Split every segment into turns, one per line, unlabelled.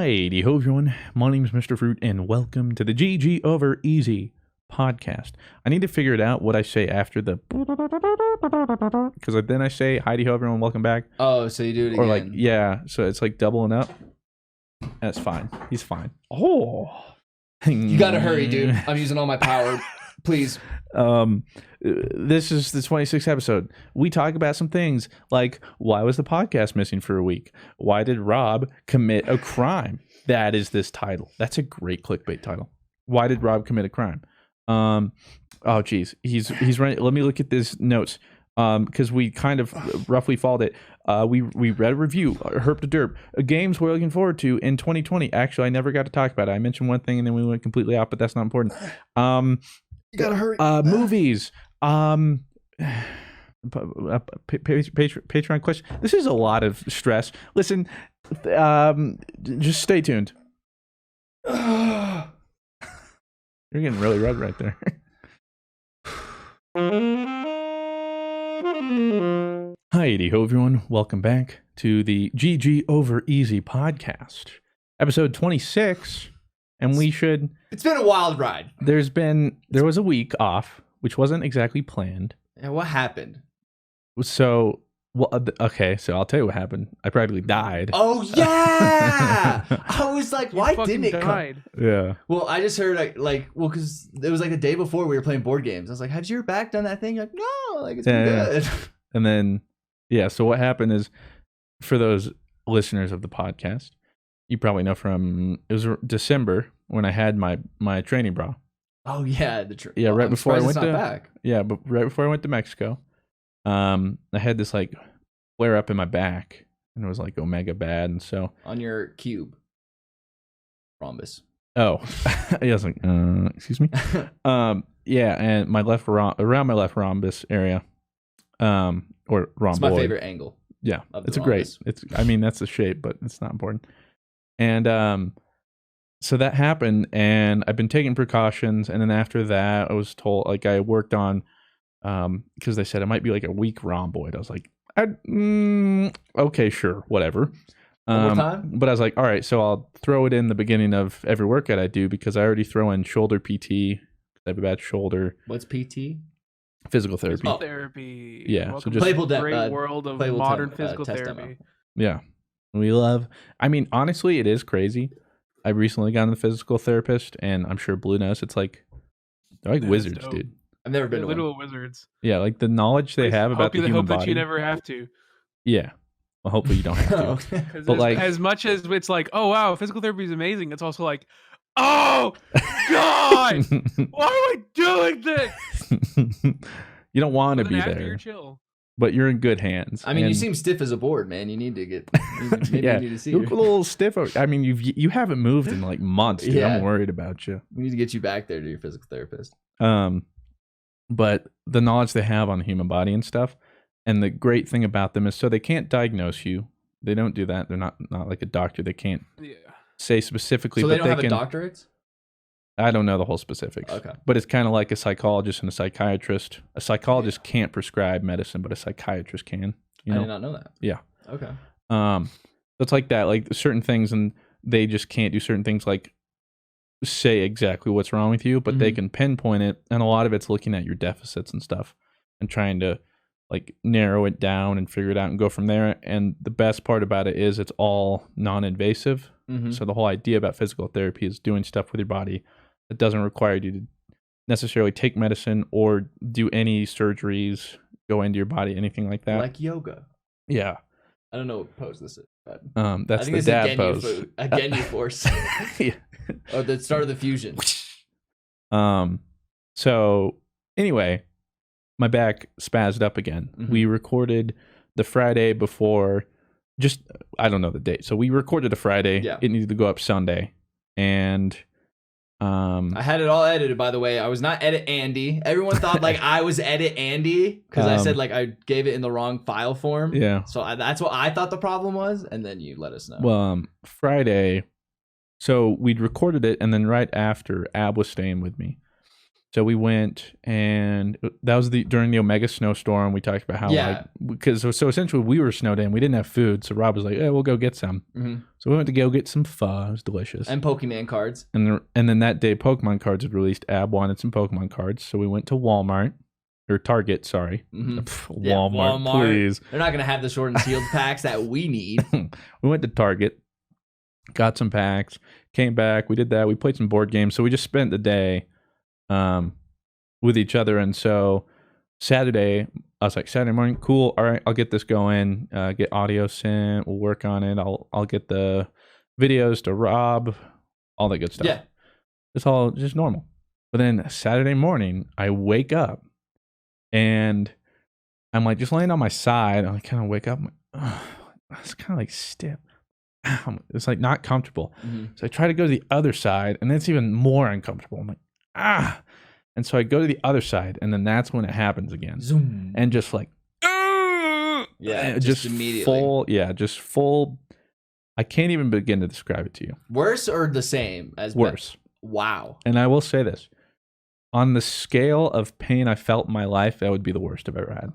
Hi, ho everyone. My name's Mr. Fruit, and welcome to the GG Over Easy podcast. I need to figure it out what I say after the because then I say hi, ho everyone, welcome back.
Oh, so you do it again?
Or like, yeah, so it's like doubling up. That's fine. He's fine. Oh,
you gotta hurry, dude. I'm using all my power. Please.
This is the 26th episode. We talk about some things like, why was the podcast missing for a week? Why did Rob commit a crime? That is this title. That's a great clickbait title. Why did Rob commit a crime? Oh geez, he's running. Let me look at this notes. Because we kind of roughly followed it. We read a review, Herp to Derp, games we're looking forward to in 2020. Actually, I never got to talk about it. I mentioned one thing and then we went completely off, but that's not important.
You gotta hurry.
Movies. Patreon question. This is a lot of stress. Listen, just stay tuned. You're getting really red right there. Hi, ho everyone. Welcome back to the GG Over Easy podcast, episode 26. And we should.
It's been a wild ride.
There was a week off, which wasn't exactly planned.
And what happened?
So, okay, so I'll tell you what happened. I practically died.
Oh yeah! I was like, why didn't it come?
Yeah.
Well, I just heard because it was like the day before we were playing board games. I was like, "Have your back done that thing?" You're like, no, like it's been good.
And then, yeah. So what happened is, for those listeners of the podcast, you probably know it was December when I had my training bra.
Oh yeah,
right before I went to
back.
Yeah, but right before I went to Mexico, I had this like flare up in my back, and it was like omega bad, and so
on your cube rhombus.
Oh, yeah, I was like, excuse me. Yeah, and my around my left rhombus area, or rhomboid.
It's my favorite angle.
Yeah, it's a great. I mean, that's the shape, but it's not important. And so that happened, and I've been taking precautions. And then after that, I was told, like, I worked on, because they said it might be like a weak rhomboid. I was like, okay, sure, whatever.
One more time?
But I was like, all right, so I'll throw it in the beginning of every workout I do because I already throw in shoulder PT. I have a bad shoulder.
What's PT?
Physical therapy.
Physical therapy.
Yeah.
Welcome
So just
to the great world of modern physical therapy.
Yeah. I mean, honestly, it is crazy. I recently got a physical therapist, and I'm sure Blue knows. It's like, they're like wizards,
dope.
dude.
I've never been
They're
to
literal
one.
wizards.
Yeah, like the knowledge they have about the human body.
Hope that you never have to.
Yeah. Well, hopefully you don't have to.
But like, as much as it's like, oh wow, physical therapy is amazing, it's also like, oh God, why am I doing this?
You don't want to be
after
there.
You're chill.
But you're in good hands.
I mean, you seem stiff as a board, man. You need to get. Maybe
yeah,
you need to see
you look a little stiff. I mean, you haven't moved in like months, dude.
Yeah.
I'm worried about you.
We need to get you back there to your physical therapist.
But the knowledge they have on the human body and stuff, and the great thing about them is, so they can't diagnose you. They don't do that. They're not like a doctor. They can't say specifically.
So
but
they don't have a doctorate?
I don't know the whole specifics.
Okay.
But it's kind of like a psychologist and a psychiatrist. A psychologist can't prescribe medicine, but a psychiatrist can. You know?
I did not know that.
Yeah.
Okay.
So it's like that, like certain things, and they just can't do certain things, like say exactly what's wrong with you, but they can pinpoint it, and a lot of it's looking at your deficits and stuff and trying to like narrow it down and figure it out and go from there. And the best part about it is it's all non-invasive. So the whole idea about physical therapy is doing stuff with your body that doesn't require you to necessarily take medicine or do any surgeries, go into your body, anything like that.
Like yoga.
Yeah.
I don't know what pose this is, but
that's the dad pose.
A Genyu force.
Yeah.
Or the start of the fusion.
So anyway, my back spazzed up again. We recorded the Friday before, just I don't know the date. So we recorded a Friday.
Yeah.
It needed to go up Sunday, and
I had it all edited, by the way. I was not Edit Andy. Everyone thought like I was Edit Andy because I said like I gave it in the wrong file form.
Yeah.
So that's what I thought the problem was, and then you let us know.
Well, Friday, so we'd recorded it, and then right after, Ab was staying with me, So we went, and that was during the Omega snowstorm. We talked about how because so essentially we were snowed in. We didn't have food, so Rob was like, "Hey, we'll go get some." Mm-hmm. So we went to go get some pho. It was delicious.
And Pokemon cards.
And then that day, Pokemon cards had released. Ab wanted some Pokemon cards, so we went to Walmart or Target. Sorry, Walmart, please.
They're not gonna have the short and sealed packs that we need.
We went to Target, got some packs, came back. We did that. We played some board games. So we just spent the day with each other. And so Saturday, I was like, Saturday morning, cool. All right, I'll get this going. Get audio sent. We'll work on it. I'll get the videos to Rob, all that good stuff.
Yeah,
it's all just normal. But then Saturday morning, I wake up and I'm like just laying on my side. I kind of wake up. I'm like, oh, it's kind of like stiff. It's like not comfortable. Mm-hmm. So I try to go to the other side, and it's even more uncomfortable. I'm like, and so I go to the other side, and then that's when it happens again.
Zoom.
And just like, just immediately. Just full. I can't even begin to describe it to you.
Worse or the same as
worse?
Wow.
And I will say this: on the scale of pain I felt in my life, that would be the worst I've ever had.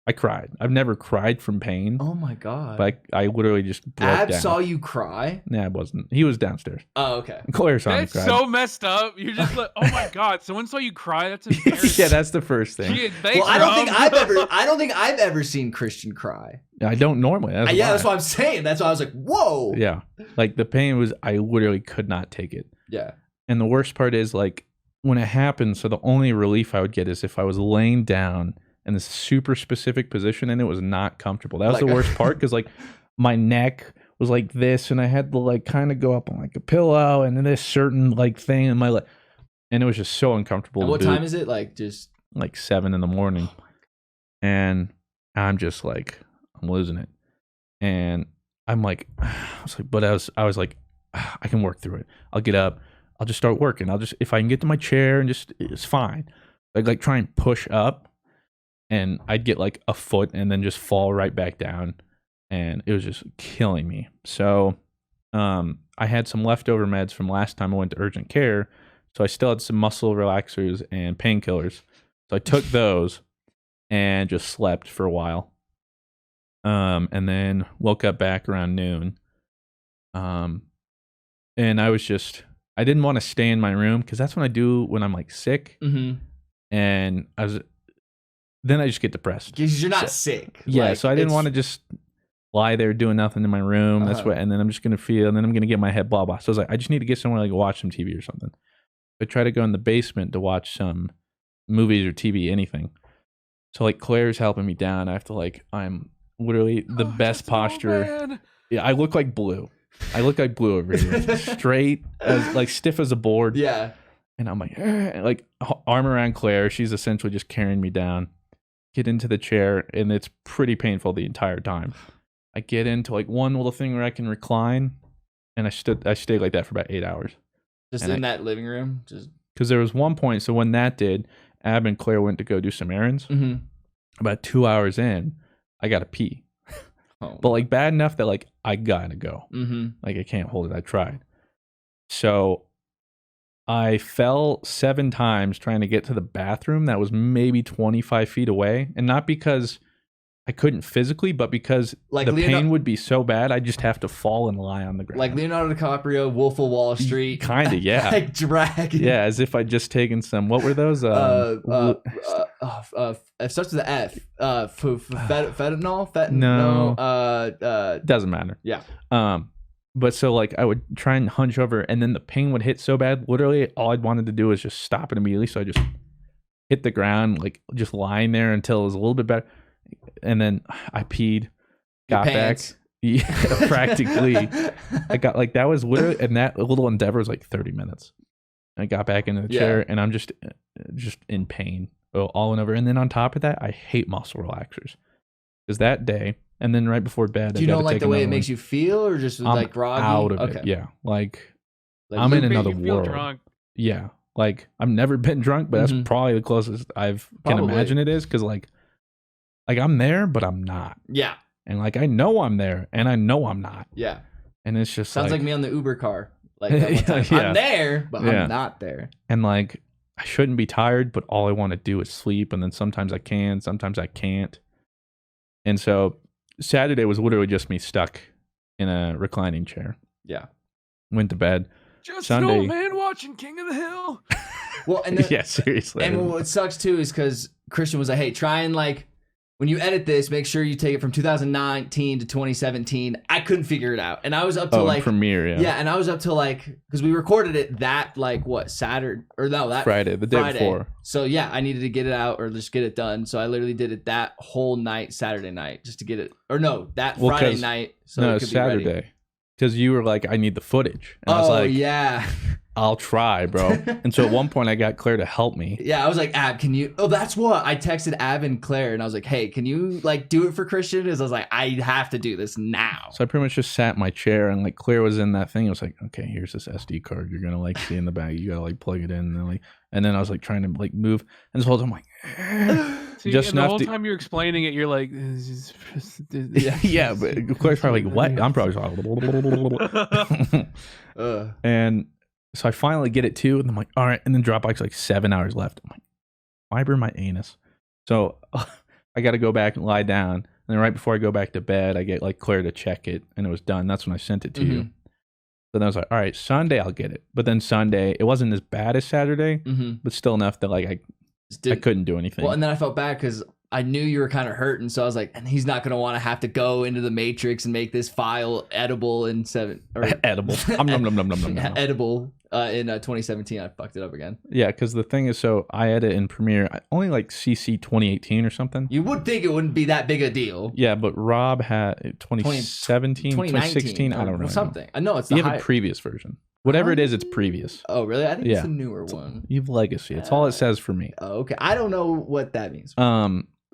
I cried. I've never cried from pain.
Oh my god!
But I literally just broke down.
Saw you cry?
Nah, I wasn't. He was downstairs.
Oh, okay.
Claire saw me cry.
That's so messed up. You're just like, oh my god, someone saw you cry. That's embarrassing.
Yeah, that's the first thing.
Thanks,
I don't think I've ever seen Christian cry.
I don't normally.
That's what I'm saying. That's why I was like, whoa.
Yeah, like the pain was. I literally could not take it.
Yeah.
And the worst part is like when it happened. So the only relief I would get is if I was laying down in this super specific position, and it was not comfortable. That was the worst part, because like my neck was like this, and I had to like kind of go up on like a pillow, and then this certain like thing in my leg, and it was just so uncomfortable.
What time is it? Like just
like 7 a.m. Oh, and I'm just like, I'm losing it, and I'm like, I was like, I can work through it. I'll get up. I'll just start working. If I can get to my chair and it's fine. Like try and push up. And I'd get like a foot and then just fall right back down. And it was just killing me. So I had some leftover meds from last time I went to urgent care. So I still had some muscle relaxers and painkillers. So I took those and just slept for a while. And then woke up back around noon. And I didn't want to stay in my room, because that's what I do when I'm like sick.
Mm-hmm.
And then I just get depressed.
Because you're not sick.
Yeah, like, so I didn't want to just lie there doing nothing in my room. That's what, and then I'm just gonna feel, and then I'm gonna get my head blah blah. So I was like, I just need to get somewhere like watch some TV or something. I try to go in the basement to watch some movies or TV, anything. So like Claire's helping me down. I have to I'm literally the best posture. Yeah, I look like Blue. Over here, straight as stiff as a board.
Yeah.
And I'm like arm around Claire. She's essentially just carrying me down. Get into the chair, and it's pretty painful the entire time. I get into one little thing where I can recline, and I stayed like that for about 8 hours.
Just in that living room? Just
because there was one point, so when that did, Ab and Claire went to go do some errands.
Mm-hmm.
About 2 hours in, I got to pee. But bad enough that I gotta go.
Mm-hmm.
I can't hold it. I tried. So I fell 7 times trying to get to the bathroom that was maybe 25 feet away. And not because I couldn't physically, but because the pain would be so bad, I just have to fall and lie on the ground. Like
Leonardo DiCaprio, Wolf of Wall Street.
Kind of, yeah.
Drag.
Yeah, as if I'd just taken some, what were those?
It starts with an F. Fentanyl?
No. Doesn't matter.
Yeah.
But so I would try and hunch over, and then the pain would hit so bad. Literally, all I'd wanted to do was just stop it immediately. So I just hit the ground, just lying there until it was a little bit better. And then I peed, got back. Yeah, practically. I got that was literally, and that little endeavor was 30 minutes. I got back into the chair, and I'm just in pain all and over. And then on top of that, I hate muscle relaxers, because that day. And then right before bed,
do you don't like the way it makes you feel, or just groggy?
Out of it, yeah. I'm in another world.
Drunk.
Yeah, I've never been drunk, but that's probably the closest can imagine it is, because I'm there, but I'm not.
Yeah.
And I know I'm there, and I know I'm not.
Yeah.
And it's just
sounds like me on the Uber car. That one time. I'm there, but I'm not there.
And I shouldn't be tired, but all I want to do is sleep. And then sometimes I can, sometimes I can't. And so Saturday was literally just me stuck in a reclining chair.
Yeah.
Went to bed.
Just
Sunday.
an old man watching King of the Hill.
Well, and then,
Yeah, seriously.
And what sucks too is because Christian was like, "Hey, try and like when you edit this, make sure you take it from 2019 to 2017." I couldn't figure it out, and I was up to like
Premiere,
yeah, and I was up to like because we recorded it that like what Saturday or no that
Friday, the day before.
So yeah, I needed to get it out or just get it done. So I literally did it that whole night, Saturday night, just to get it. Or no, that Friday night. So
no,
it could
Saturday.
be ready.
Because you were like, I need the footage. And I was like,
yeah.
I'll try, bro. And so at one point I got Claire to help me.
Yeah, I was like, Ab, can you? Oh, that's what I texted Ab and Claire, and I was like, hey, can you like do it for Christian? Because I was like, I have to do this now.
So I pretty much just sat in my chair, and like Claire was in that thing. I was like, okay, here's this SD card. You're gonna like see in the bag. You gotta like plug it in, and then I was like trying to like move, and this whole time I'm like,
See,
just
and the
enough
whole
to.
time you're explaining it, you're like,
Yeah, but Claire's probably like, what? I'm probably like, and so I finally get it too, and I'm like, all right, and then Dropbox like 7 hours left. I'm like, fiber my anus. So I got to go back and lie down, and then right before I go back to bed, I get like Claire to check it, and it was done. That's when I sent it to you. So then I was like, all right, Sunday I'll get it. But then Sunday, it wasn't as bad as Saturday, but still enough that like I couldn't do anything.
Well, and then I felt bad because I knew you were kind of hurting, so I was like, and he's not going to want to have to go into the Matrix and make this file edible in
edible.
Edible in 2017. I fucked it up again.
Yeah, because the thing is, so I edit in Premiere. I only like CC 2018 or something.
You would think it wouldn't be that big a deal.
Yeah, but Rob had 2017, 2016. I don't know.
Something. I know it's the
you have a previous version. Whatever it is, it's previous.
Oh, really? I think it's a newer one.
You have legacy. It's all it says for me.
Oh, okay. I don't know what that means.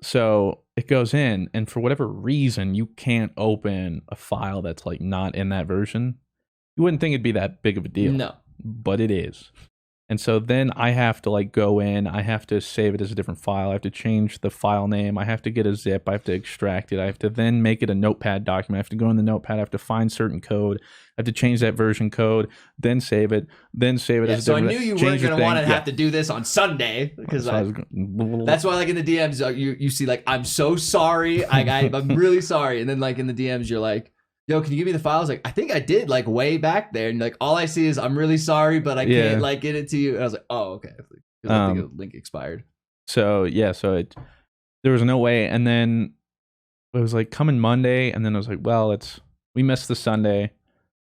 So it goes in, and for whatever reason, you can't open a file that's like not in that version. You wouldn't think it'd be that big of a deal.
No.
But it is. And so then I have to like go in, I have to save it as a different file. I have to change the file name. I have to get a zip. I have to extract it. I have to then make it a notepad document. I have to go in the notepad. I have to find certain code. I have to change that version code, then save it as a different.
So I knew you weren't going to want to have to do this on Sunday because that's why like in the DMs you see like, I'm so sorry. I'm really sorry. And then like in the DMs you're like, yo, can you give me the files? Like, I think I did like way back there. And like, all I see is I'm really sorry, but I can't like get it to you. And I was like, oh, okay. Because I think the link expired.
So yeah, there was no way. And then it was like coming Monday. And then I was like, well, we missed the Sunday.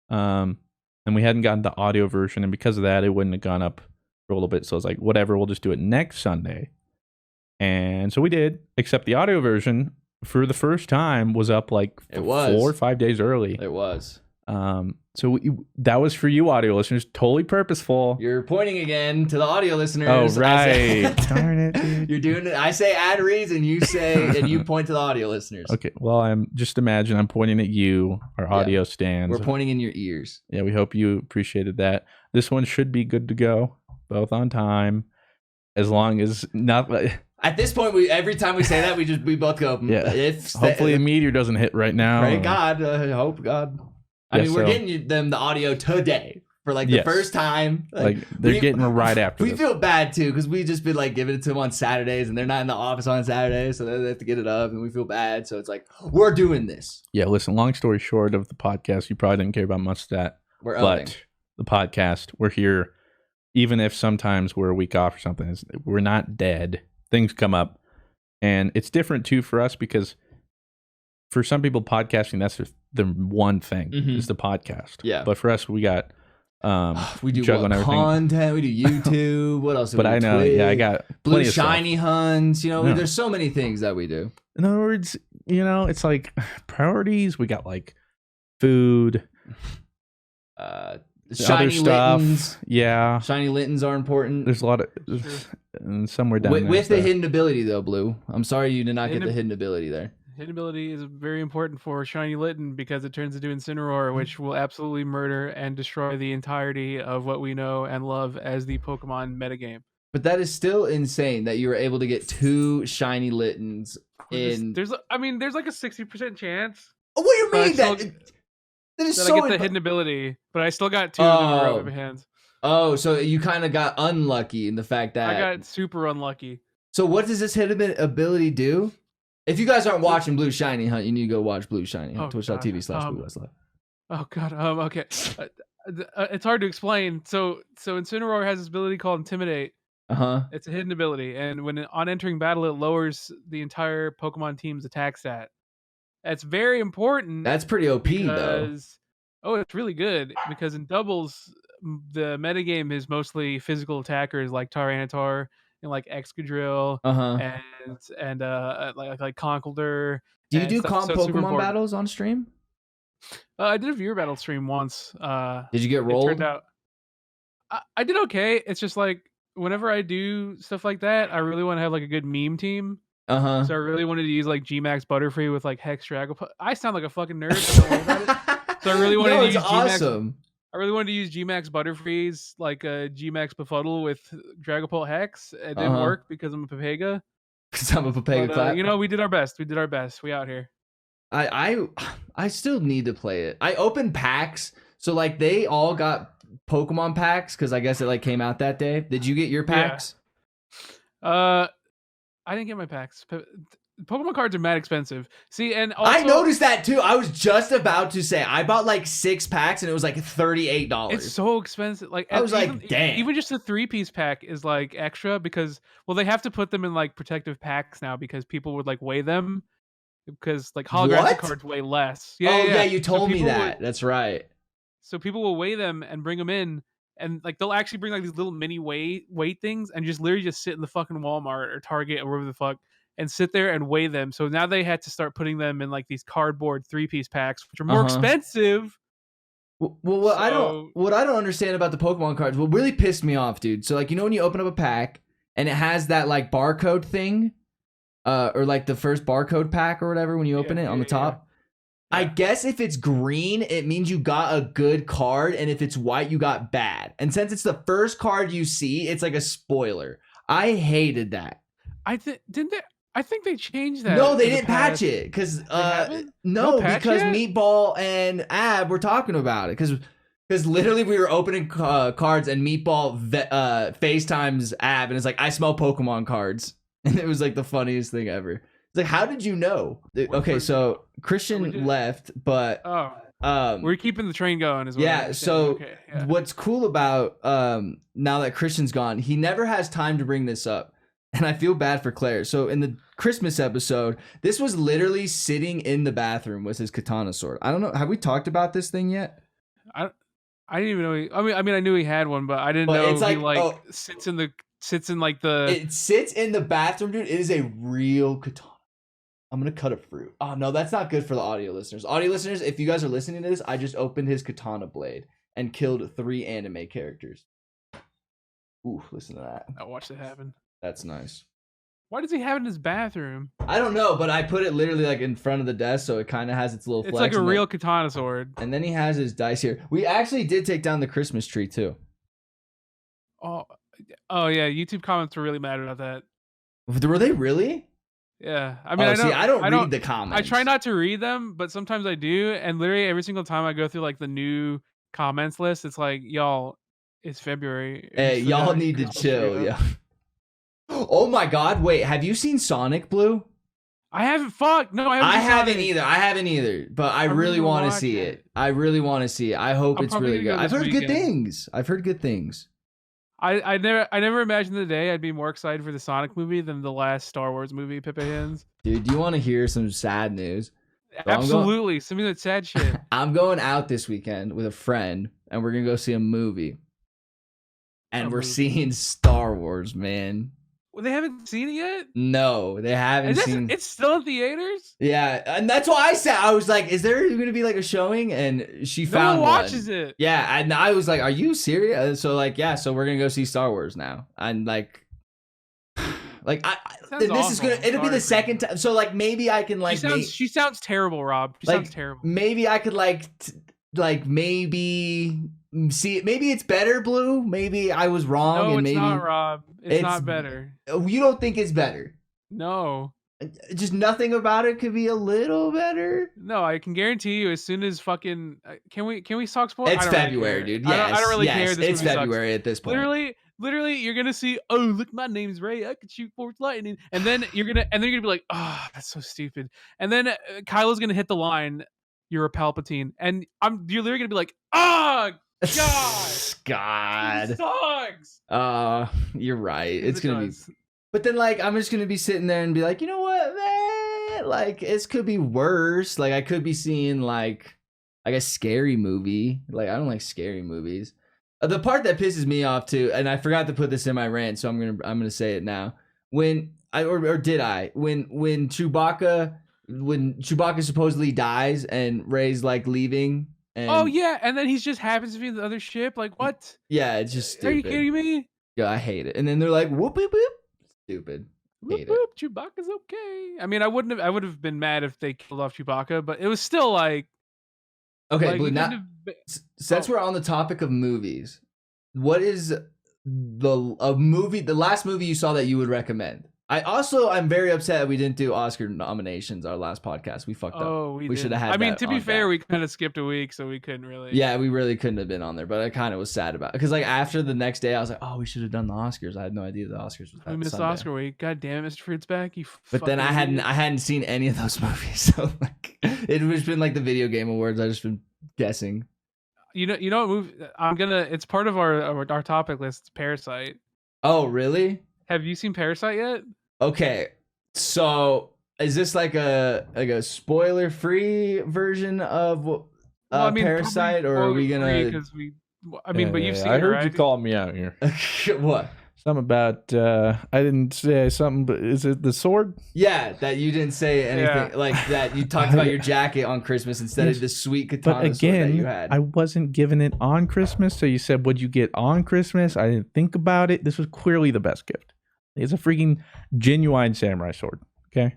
And we hadn't gotten the audio version. And because of that, it wouldn't have gone up for a little bit. So I was like, whatever, we'll just do it next Sunday. And so we did, except the audio version for the first time was up like 4 or 5 days early.
It was.
So that was for you audio listeners, totally purposeful.
You're pointing again to the audio listeners.
Oh, right. Darn it, dude.
You're doing it. I say ad reads and you point to the audio listeners.
Okay. Well, I'm pointing at you, our audio stands.
We're pointing in your ears.
Yeah. We hope you appreciated that. This one should be good to go, both on time, as long as not.
At this point, every time we say that, we both go.
Yeah. Hopefully, a meteor doesn't hit right now.
Pray God. Hope God. I mean, we're getting them the audio today for like the first time.
Like they're getting it right after.
We feel bad too because we just been like giving it to them on Saturdays and they're not in the office on Saturdays, so they have to get it up and we feel bad. So it's like we're doing this.
Yeah. Listen. Long story short of the podcast, you probably didn't care about much of that. But the podcast, we're here, even if sometimes we're a week off or something. We're not dead. Things come up, and it's different too for us because for some people, podcasting that's the one thing is the podcast.
Yeah.
But for us, we got
we do content. We do YouTube. What else?
But I know,
Twitch,
I got
blue shiny hunts. There's so many things that we do.
In other words, it's like priorities. We got like food,
shiny
stuff.
Littens.
Yeah,
shiny Littens are important.
There's a lot of somewhere down there
with the hidden ability though, Blue. I'm sorry you did not get the hidden ability there.
Hidden ability is very important for Shiny Litten because it turns into Incineroar, which will absolutely murder and destroy the entirety of what we know and love as the Pokemon metagame.
But that is still insane that you were able to get 2 Shiny Littens in.
There's like a 60% chance.
Oh, what do you mean that is
I
so?
get the hidden ability, but I still got 2 of them in my hands.
Oh, so you kind of got unlucky in the fact that
I got super unlucky.
So what does this hit ability do? If you guys aren't watching Blue Shiny Hunt, you need to go watch Blue Shiny Hunt. Twitch.tv/BlueWestlo.
Oh god. Okay. It's hard to explain. So Incineroar has this ability called Intimidate. It's a hidden ability, and when on entering battle, it lowers the entire Pokemon team's attack stat. That's very important.
That's pretty OP though.
Oh, it's really good because in doubles, the metagame is mostly physical attackers like Tyranitar and like Excadrill and like Conkeldurr.
Do you do comp Pokemon battles on stream?
I did a viewer battle stream once.
Did you get rolled?
It turned out I did okay. It's just like whenever I do stuff like that, I really want to have like a good meme team. So I really wanted to use like G-Max Butterfree with like Hex Dragapult. I sound like a fucking nerd. Don't worry about it. So I really wanted to use G-Max. I really wanted to use G-Max Butterfree's like a G-Max Befuddle with Dragapult Hex. It didn't work because I'm a Papega.
Because I'm a Papega clap.
You know, we did our best. We out here.
I still need to play it. I opened packs, so like they all got Pokemon packs because I guess it like came out that day. Did you get your packs?
Yeah. I didn't get my packs. Pokemon cards are mad expensive. See, and also,
I noticed that too. I was just about to say I bought like 6 packs and it was like $38.
It's so expensive. Like
I was like, damn.
Even just the 3-piece pack is like extra because they have to put them in like protective packs now because people would like weigh them because like holographic cards weigh less.
Yeah, you told me that. That's right.
So people will weigh them and bring them in. And like they'll actually bring like these little mini weight things and just literally just sit in the fucking Walmart or Target or wherever the fuck and sit there and weigh them. So now they had to start putting them in like these cardboard 3-piece packs, which are more expensive.
Well, what I don't understand about the Pokemon cards, what really pissed me off, dude. So like when you open up a pack and it has that like barcode thing, or like the first barcode pack or whatever when you open it on the top. Yeah. I guess if it's green, it means you got a good card, and if it's white, you got bad. And since it's the first card you see, it's like a spoiler. I hated that.
I think they changed that.
No, they didn't patch it because because Meatball and Ab were talking about it because literally we were opening cards and Meatball FaceTimes Ab and it's like I smell Pokemon cards, and it was like the funniest thing ever. It's like, how did you know? Okay, so Christian left, but
we're keeping the train going as well.
Yeah, so what's cool about now that Christian's gone, he never has time to bring this up. And I feel bad for Claire. So in the Christmas episode, this was literally sitting in the bathroom with his katana sword. I don't know. Have we talked about this thing yet?
I didn't even know. I mean, I knew he had one, but I didn't know it's sits in the. It sits in the bathroom, dude. It is a real katana. I'm going to cut a fruit. Oh, no, that's not good for the audio listeners. Audio listeners, if you guys are listening to this, I just opened his katana blade and killed 3 anime characters. Ooh, listen to that. I watched it happen.
That's nice.
Why does he have it in his bathroom?
I don't know, but I put it literally like in front of the desk, so it kind of has its little flex.
It's like a real katana sword.
And then he has his dice here. We actually did take down the Christmas tree, too.
Oh yeah, YouTube comments were really mad about that.
Were they really?
Yeah, I mean,
I don't read the comments.
I try not to read them, but sometimes I do. And literally every single time I go through like the new comments list, it's like, y'all, it's February.
Hey, y'all need to chill. Yeah. Oh my God! Wait, have you seen Sonic Blue?
I haven't. Fuck no, I
haven't either. I haven't either. But I really want to see it. I really want to see it. I hope it's really good. I've heard good things.
I never imagined the day I'd be more excited for the Sonic movie than the last Star Wars movie, Pepe Hands.
Dude, do you want to hear some sad news?
So absolutely. Some of that sad shit.
I'm going out this weekend with a friend, and we're going to go see a movie. And we're seeing Star Wars, man.
Well, they haven't seen it yet?
No, they haven't seen it.
It's still in theaters?
Yeah, and that's why I said, I was like, is there going to be like a showing? And she found one.
No one watches it.
Yeah, and I was like, are you serious? So like, yeah, so we're going to go see Star Wars now. And like it'll be the second time. So like, maybe I can like.
She sounds terrible, Rob. She sounds terrible.
Maybe I could maybe see it. Maybe it's better, Blue. Maybe I was wrong.
No,
and
it's
maybe
not, Rob. It's not better.
You don't think it's better?
No.
just nothing about it could be a little better.
No, I can guarantee you. As soon as fucking can we talk sports?
It's February, dude. Yes,
I don't really care.
It's February at this point.
Literally, you're gonna see. Oh, look, my name's Ray. I can shoot force lightning, and then you're gonna be like, oh, that's so stupid. And then Kylo's gonna hit the line. You're a Palpatine, and you're literally gonna be like, oh God,
sucks. You're right. It's gonna be. But then, like, I'm just gonna be sitting there and be like, you know what, man? Like, this could be worse. Like, I could be seeing like a scary movie. Like, I don't like scary movies. The part that pisses me off too, and I forgot to put this in my rant, so I'm gonna say it now. When Chewbacca supposedly dies and Rey's like leaving. And,
oh yeah, and then he just happens to be in the other ship. Like what?
Yeah, it's just stupid.
Are you kidding me?
Yeah, I hate it. And then they're like, whoop whoop whoop. Stupid.
Whoop, whoop, Chewbacca's okay. I mean, I would have been mad if they killed off Chewbacca, but it was still like.
Okay, like, Blue. Now, since we're on the topic of movies, what is the last movie you saw that you would recommend? I'm very upset that we didn't do Oscar nominations our last podcast. We fucked up.
Oh, we
should have had.
I mean, to be fair, we kind of skipped a week, so we couldn't really.
Yeah, we really couldn't have been on there, but I kind of was sad about it because, like, after the next day, I was like, "Oh, we should have done the Oscars." I had no idea the Oscars was that.
We missed
Sunday.
Oscar week. God damn it, Mr. Fruit's back.
But then I hadn't seen any of those movies, so like it was been like the video game awards. I just been guessing.
You know what movie? It's part of our topic list. It's Parasite.
Oh, really?
Have you seen Parasite yet?
Okay. So is this like a spoiler free version of Parasite, or are we gonna?
But you've seen it,
I heard
right?
you calling me out here.
What?
Something about I didn't say something, but is it the sword?
Yeah, that you didn't say anything like that. You talked about your jacket on Christmas instead of the sweet katana sword that you had.
I wasn't given it on Christmas, so you said, "What'd you get on Christmas?" I didn't think about it. This was clearly the best gift. It's a freaking genuine samurai sword. Okay.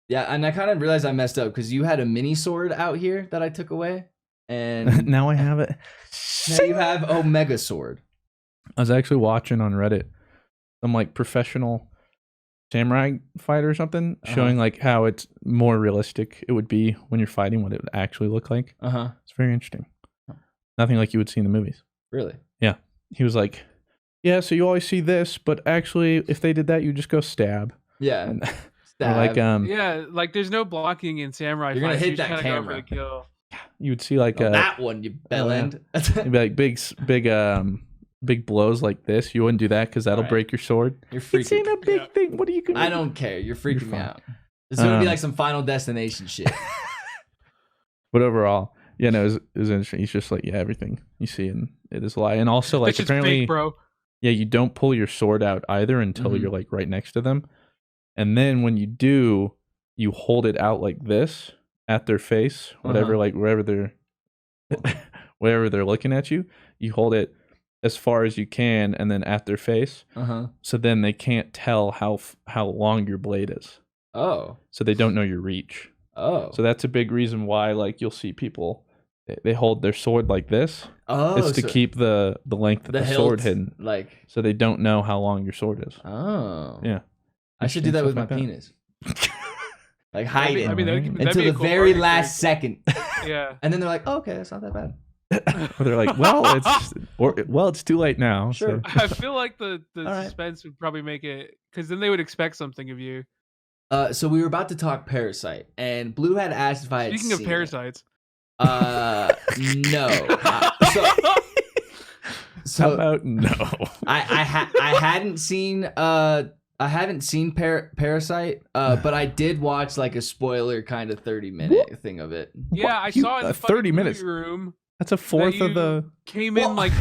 Yeah, and I kind of realized I messed up because you had a mini sword out here that I took away, and
now I have it.
Now you have Omega sword.
I was actually watching on Reddit some like professional samurai fight or something, showing like how it's more realistic it would be when you're fighting, what it would actually look like. It's very interesting. Nothing like you would see in the movies.
Really?
Yeah. He was like, yeah, so you always see this, but actually, if they did that, you just go stab.
Yeah,
and,
stab.
Like
yeah, like there's no blocking in samurai.
You're gonna hit
fights.
that camera.
You would see like
that one, you bellend.
It'd be like big blows like this. You wouldn't do that because that'll break your sword.
You're freaking.
It's ain't a big thing. What are you gonna?
I don't care. You're freaking me out. It's gonna be like some Final Destination shit.
But overall, yeah, no, it was interesting. He's just like, yeah, everything you see and it is a lie, and also like apparently,
fake, bro.
Yeah, you don't pull your sword out either until you're like right next to them. And then when you do, you hold it out like this at their face, whatever, like wherever they're looking at you, you hold it as far as you can and then at their face. So then they can't tell how long your blade is.
Oh.
So they don't know your reach.
Oh.
So that's a big reason why like you'll see people they hold their sword like this.
Oh,
it's to keep the length of the sword hidden,
like
so they don't know how long your sword is.
Oh,
yeah.
I should do that with my penis. Like hide it
until
the very last second.
Yeah,
and then they're like, oh, "Okay, that's not that bad."
Or they're like, "Well, it's too late now."
Sure.
So.
I feel like the suspense would probably make it because then they would expect something of you.
So we were about to talk Parasite, and Blue had asked if I had
Speaking of parasites.
No. So
how about no?
I hadn't seen Parasite, but I did watch like a spoiler kind of 30-minute thing of it.
Yeah, I saw it in the
30 minutes
room.
That's a fourth of the
came in like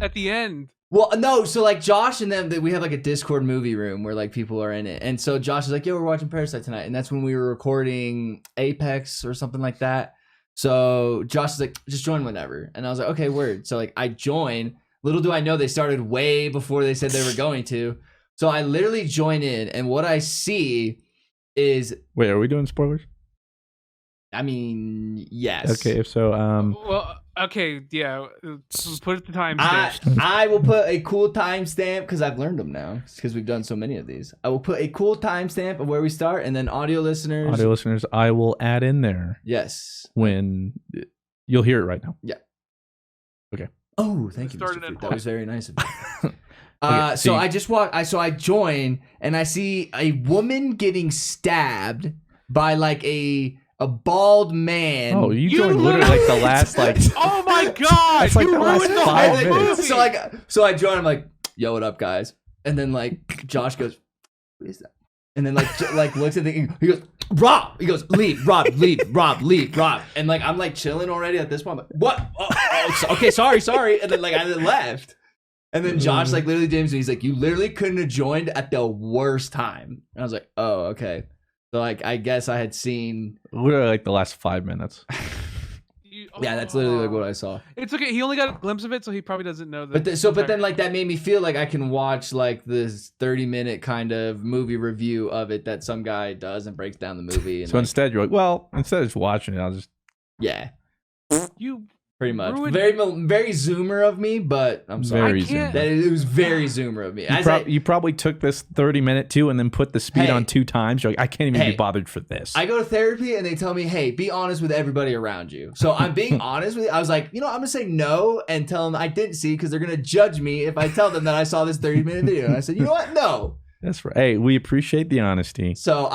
at the end.
Well, no, so like Josh and them, we have like a Discord movie room where like people are in it, and so Josh is like, "Yo, we're watching Parasite tonight," and that's when we were recording Apex or something like that. So Josh is like, just join whenever. And I was like, okay, word. So like I join. Little do I know they started way before they said they were going to. So I literally join in, and what I see is...
Wait, are we doing spoilers?
I mean, yes.
Okay, so
well, okay, yeah. Put the timestamp.
I will put a cool timestamp because I've learned them now because we've done so many of these. I will put a cool timestamp of where we start, and then audio listeners,
I will add in there.
Yes.
When you'll hear it right now.
Yeah.
Okay.
Oh, thank you, Mr. Fruit. That was very nice of you.
Okay,
so I just walk. So I join, and I see a woman getting stabbed by like a bald man.
Oh, you joined literally like the last like.
Oh my god!
That's like
you
the last
ruined the
5
whole
minutes.
movie.
So I join. I'm like, yo, what up, guys? And then like Josh goes, who is that? And then like looks at the. He goes, Rob. He goes, leave, Rob, leave, Rob, leave, Rob. And like I'm like chilling already at this point. I'm like, what? Okay, sorry. And then like I left. And then Josh like literally DMs me. He's like, you literally couldn't have joined at the worst time. And I was like, oh, okay. So like I guess I had seen
literally like the last 5 minutes.
Yeah, that's literally like what I saw.
It's okay. He only got a glimpse of it, so he probably doesn't know that.
But then like that made me feel like I can watch like this 30-minute kind of movie review of it that some guy does and breaks down the movie. And
so instead you're like, well, instead of just watching it, I'll just
you
pretty much very Zoomer of me, but I'm sorry. It was very Zoomer of me.
You probably took this 30-minute too and then put the speed on 2 times. You're like, I can't even be bothered for this.
I go to therapy and they tell me, hey, be honest with everybody around you. So I'm being honest with you. I was like, I'm gonna say no and tell them I didn't see because they're gonna judge me if I tell them that I saw this 30-minute video. And I said, you know what? No.
That's right. Hey, we appreciate the honesty.
So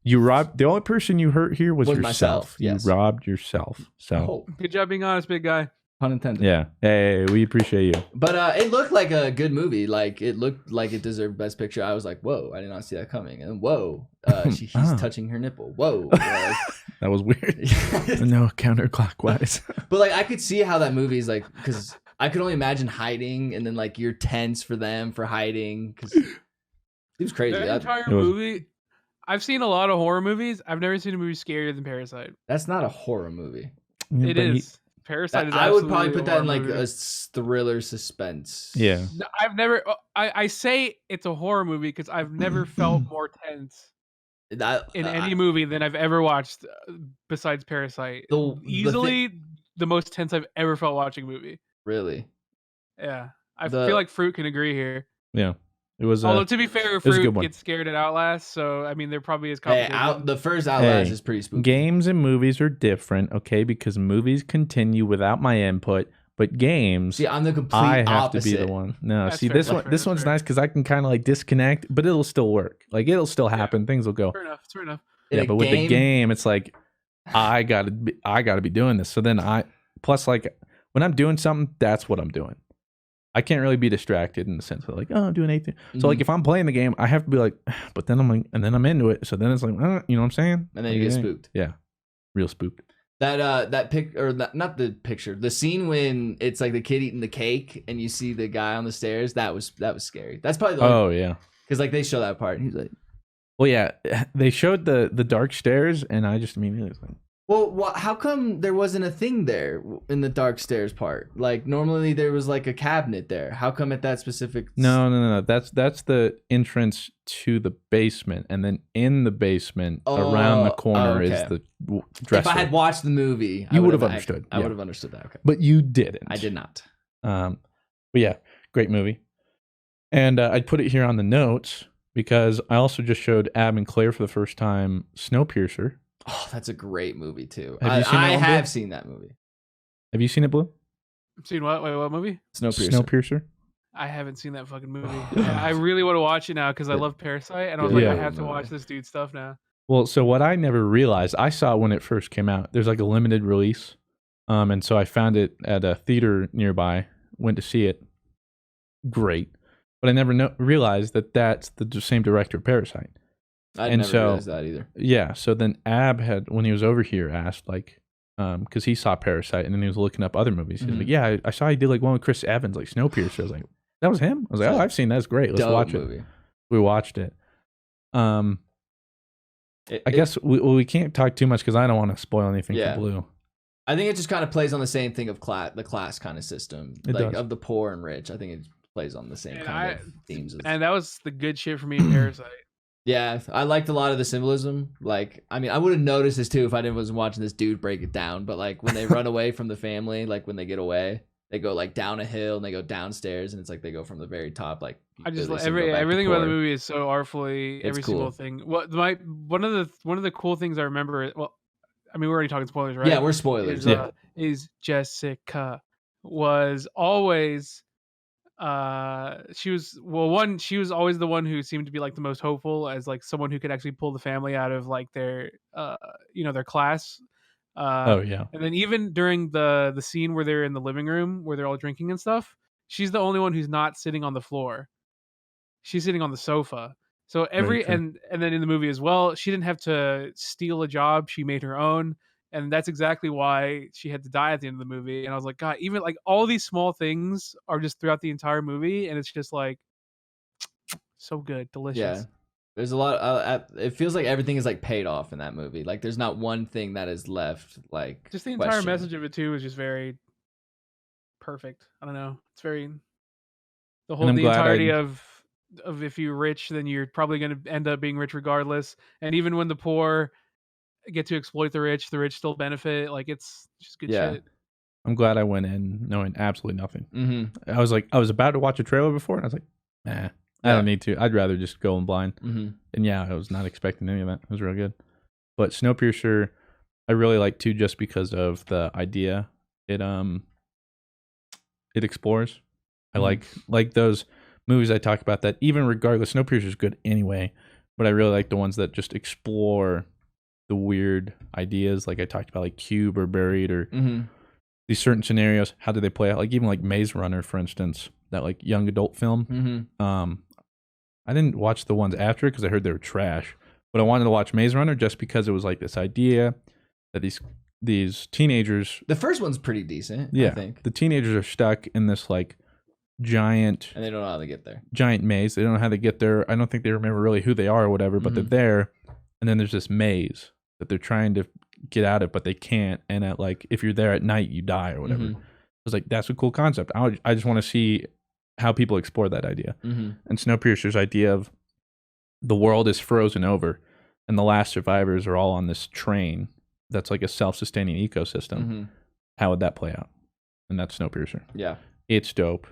you robbed the only person you hurt here was yourself.
Myself, yes.
You robbed yourself. So
good job being honest, big guy.
Pun intended.
Yeah. Hey, we appreciate you.
But it looked like a good movie. Like it looked like it deserved Best Picture. I was like, whoa, I did not see that coming. And whoa, he's touching her nipple. Whoa.
That was weird. No, counterclockwise.
But like I could see how that movie is like, because I could only imagine hiding and then like you're tense for them for hiding because it was crazy.
That entire movie. I've seen a lot of horror movies. I've never seen a movie scarier than Parasite.
That's not a horror movie.
Yeah,
it is. Parasite is.
I would probably put that in like a thriller suspense.
Yeah.
I've never. I say it's a horror movie because I've never felt more tense in any movie than I've ever watched besides Parasite. Easily the most tense I've ever felt watching a movie.
Really?
Yeah. I feel like Fruit can agree here.
Yeah. It was.
Although to be fair, Fruit gets scared at Outlast, so I mean there probably is competition.
The first Outlast is pretty spooky.
Games and movies are different, okay? Because movies continue without my input, but games.
See, I'm the complete
opposite. I have
opposite.
to be the one. No,
that's
see
fair,
this one's nice because I can kind of like disconnect, but it'll still work. Like it'll still happen. Things will go.
Fair enough.
Yeah, but with the game, it's like I gotta be doing this. So then plus like when I'm doing something, that's what I'm doing. I can't really be distracted in the sense of like, oh, I'm doing anything. So like if I'm playing the game, I have to be like, but then I'm like, and then I'm into it. So then it's like, you know what I'm saying?
And then you get spooked.
Yeah, real spooked.
Not the picture. The scene when it's like the kid eating the cake and you see the guy on the stairs. That was scary. That's probably the only,
yeah.
Because like they show that part. And he's like,
well, yeah, they showed the dark stairs, and I just immediately was like.
Well, how come there wasn't a thing there in the dark stairs part? Like normally there was like a cabinet there. How come at that specific?
No. That's the entrance to the basement, and then in the basement around the corner is the dresser.
If I had watched the movie,
you would have understood.
I would have understood that. Okay,
but you didn't.
I did not.
But yeah, great movie, and I'd put it here on the notes because I also just showed Ab and Claire for the first time Snowpiercer.
Oh, that's a great movie too.
I
have seen that movie.
Have you seen it, Blue?
Seen what? Wait, what movie?
Snowpiercer.
I haven't seen that fucking movie. I really want to watch it now because I love Parasite, and I was like, I have to watch this dude's stuff now.
Well, so what I never realized, I saw it when it first came out. There's like a limited release, and so I found it at a theater nearby. Went to see it. Great, but I never realized that that's the same director of Parasite.
I never realized that either.
Yeah, so then Ab had, when he was over here, asked like, because he saw Parasite and then he was looking up other movies. He was like, yeah, I saw he did like one with Chris Evans, like Snowpiercer. I was like, that was him? I was like, oh, I've seen that. It's great. Let's watch it. We watched it. I guess we can't talk too much because I don't want to spoil anything for Blue.
I think it just kind of plays on the same thing of the class kind of system, of the poor and rich. I think it plays on the same kind of themes.
And that was the good shit for me in Parasite.
Yeah, I liked a lot of the symbolism. Like, I mean, I would have noticed this too if I wasn't watching this dude break it down. But like when they run away from the family, like when they get away, they go like down a hill and they go downstairs, and it's like they go from the very top. Like
I just everything about the movie is so artfully every single thing. What one of the cool things I remember. Well, I mean, we're already talking spoilers, right?
Yeah, we're spoilers.
Is Jessica was always she was always the one who seemed to be like the most hopeful, as like someone who could actually pull the family out of like their their class.
And
then even during the scene where they're in the living room where they're all drinking and stuff, she's the only one who's not sitting on the floor. She's sitting on the sofa. So and then in the movie as well, she didn't have to steal a job. She made her own. And that's exactly why she had to die at the end of the movie. And I was like, God, even like all these small things are just throughout the entire movie. And it's just like so good, delicious.
Yeah. There's a lot. It feels like everything is like paid off in that movie. Like there's not one thing that is left. Like
just the entire message of it too is just very perfect. I don't know. It's very the entirety of if you're rich, then you're probably going to end up being rich regardless. And even when the poor get to exploit the rich still benefit. Like it's just good shit.
I'm glad I went in knowing absolutely nothing. I was about to watch a trailer before, and I was like, nah, I don't need to. I'd rather just go in blind. And yeah, I was not expecting any of that. It was real good. But Snowpiercer, I really like too, just because of the idea it explores. I like those movies I talk about that. Even regardless, Snowpiercer is good anyway. But I really like the ones that just explore the weird ideas, like I talked about, like Cube or Buried, or these certain scenarios. How do they play out? Like even like Maze Runner, for instance, that like young adult film. I didn't watch the ones after because I heard they were trash, but I wanted to watch Maze Runner just because it was like this idea that these teenagers.
The first one's pretty decent.
Yeah,
I think
the teenagers are stuck in this like giant,
and they don't know how to get there.
Giant maze. They don't know how to get there. I don't think they remember really who they are or whatever, but they're there, and then there's this maze that they're trying to get out of, but they can't. And at like, if you're there at night, you die or whatever. I was like, that's a cool concept. I just want to see how people explore that idea. And Snowpiercer's idea of the world is frozen over and the last survivors are all on this train that's like a self-sustaining ecosystem. How would that play out? And that's Snowpiercer.
Yeah.
It's dope.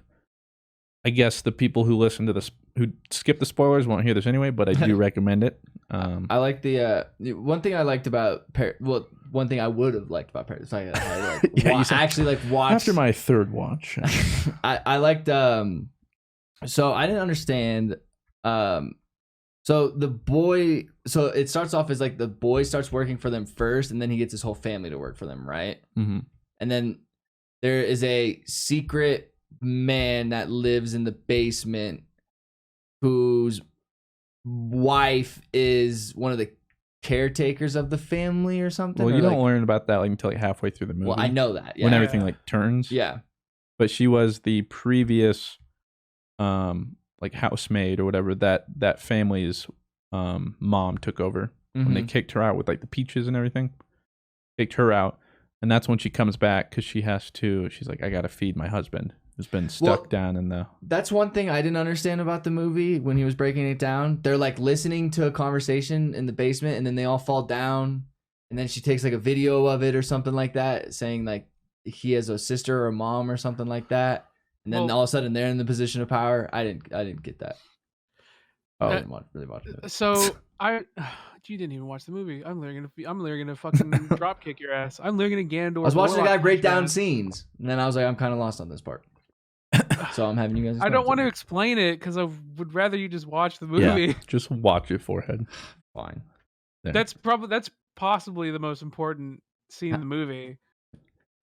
I guess the people who listen to this, who skip the spoilers, won't hear this anyway, but I do recommend it.
I like the one thing I liked about one thing I would have liked about Paris. I actually watched
after my third watch.
I liked so I didn't understand so the boy, so it starts off as like the boy starts working for them first, and then he gets his whole family to work for them, right? And then there is a secret man that lives in the basement whose wife is one of the caretakers of the family or something.
Well, you don't learn about that like until like halfway through the movie.
Well, I know that.
When everything like turns.
Yeah.
But she was the previous like housemaid or whatever that family's mom took over when they kicked her out with like the peaches and everything. Kicked her out, and that's when she comes back because she's like, I gotta feed my husband who's been stuck down in the.
That's one thing I didn't understand about the movie when he was breaking it down. They're like listening to a conversation in the basement, and then they all fall down, and then she takes like a video of it or something like that, saying like he has a sister or a mom or something like that, and then all of a sudden they're in the position of power. I didn't get that. I didn't really watch it.
So you didn't even watch the movie. I'm literally gonna fucking drop kick your ass. I'm literally gonna Gandor.
I was watching the guy break down scenes, and then I was like, I'm kind of lost on this part. So I'm having you guys.
I don't want to explain it because I would rather you just watch the movie.
Yeah, just watch it, forehead.
Fine.
Yeah.
That's possibly the most important scene in the movie.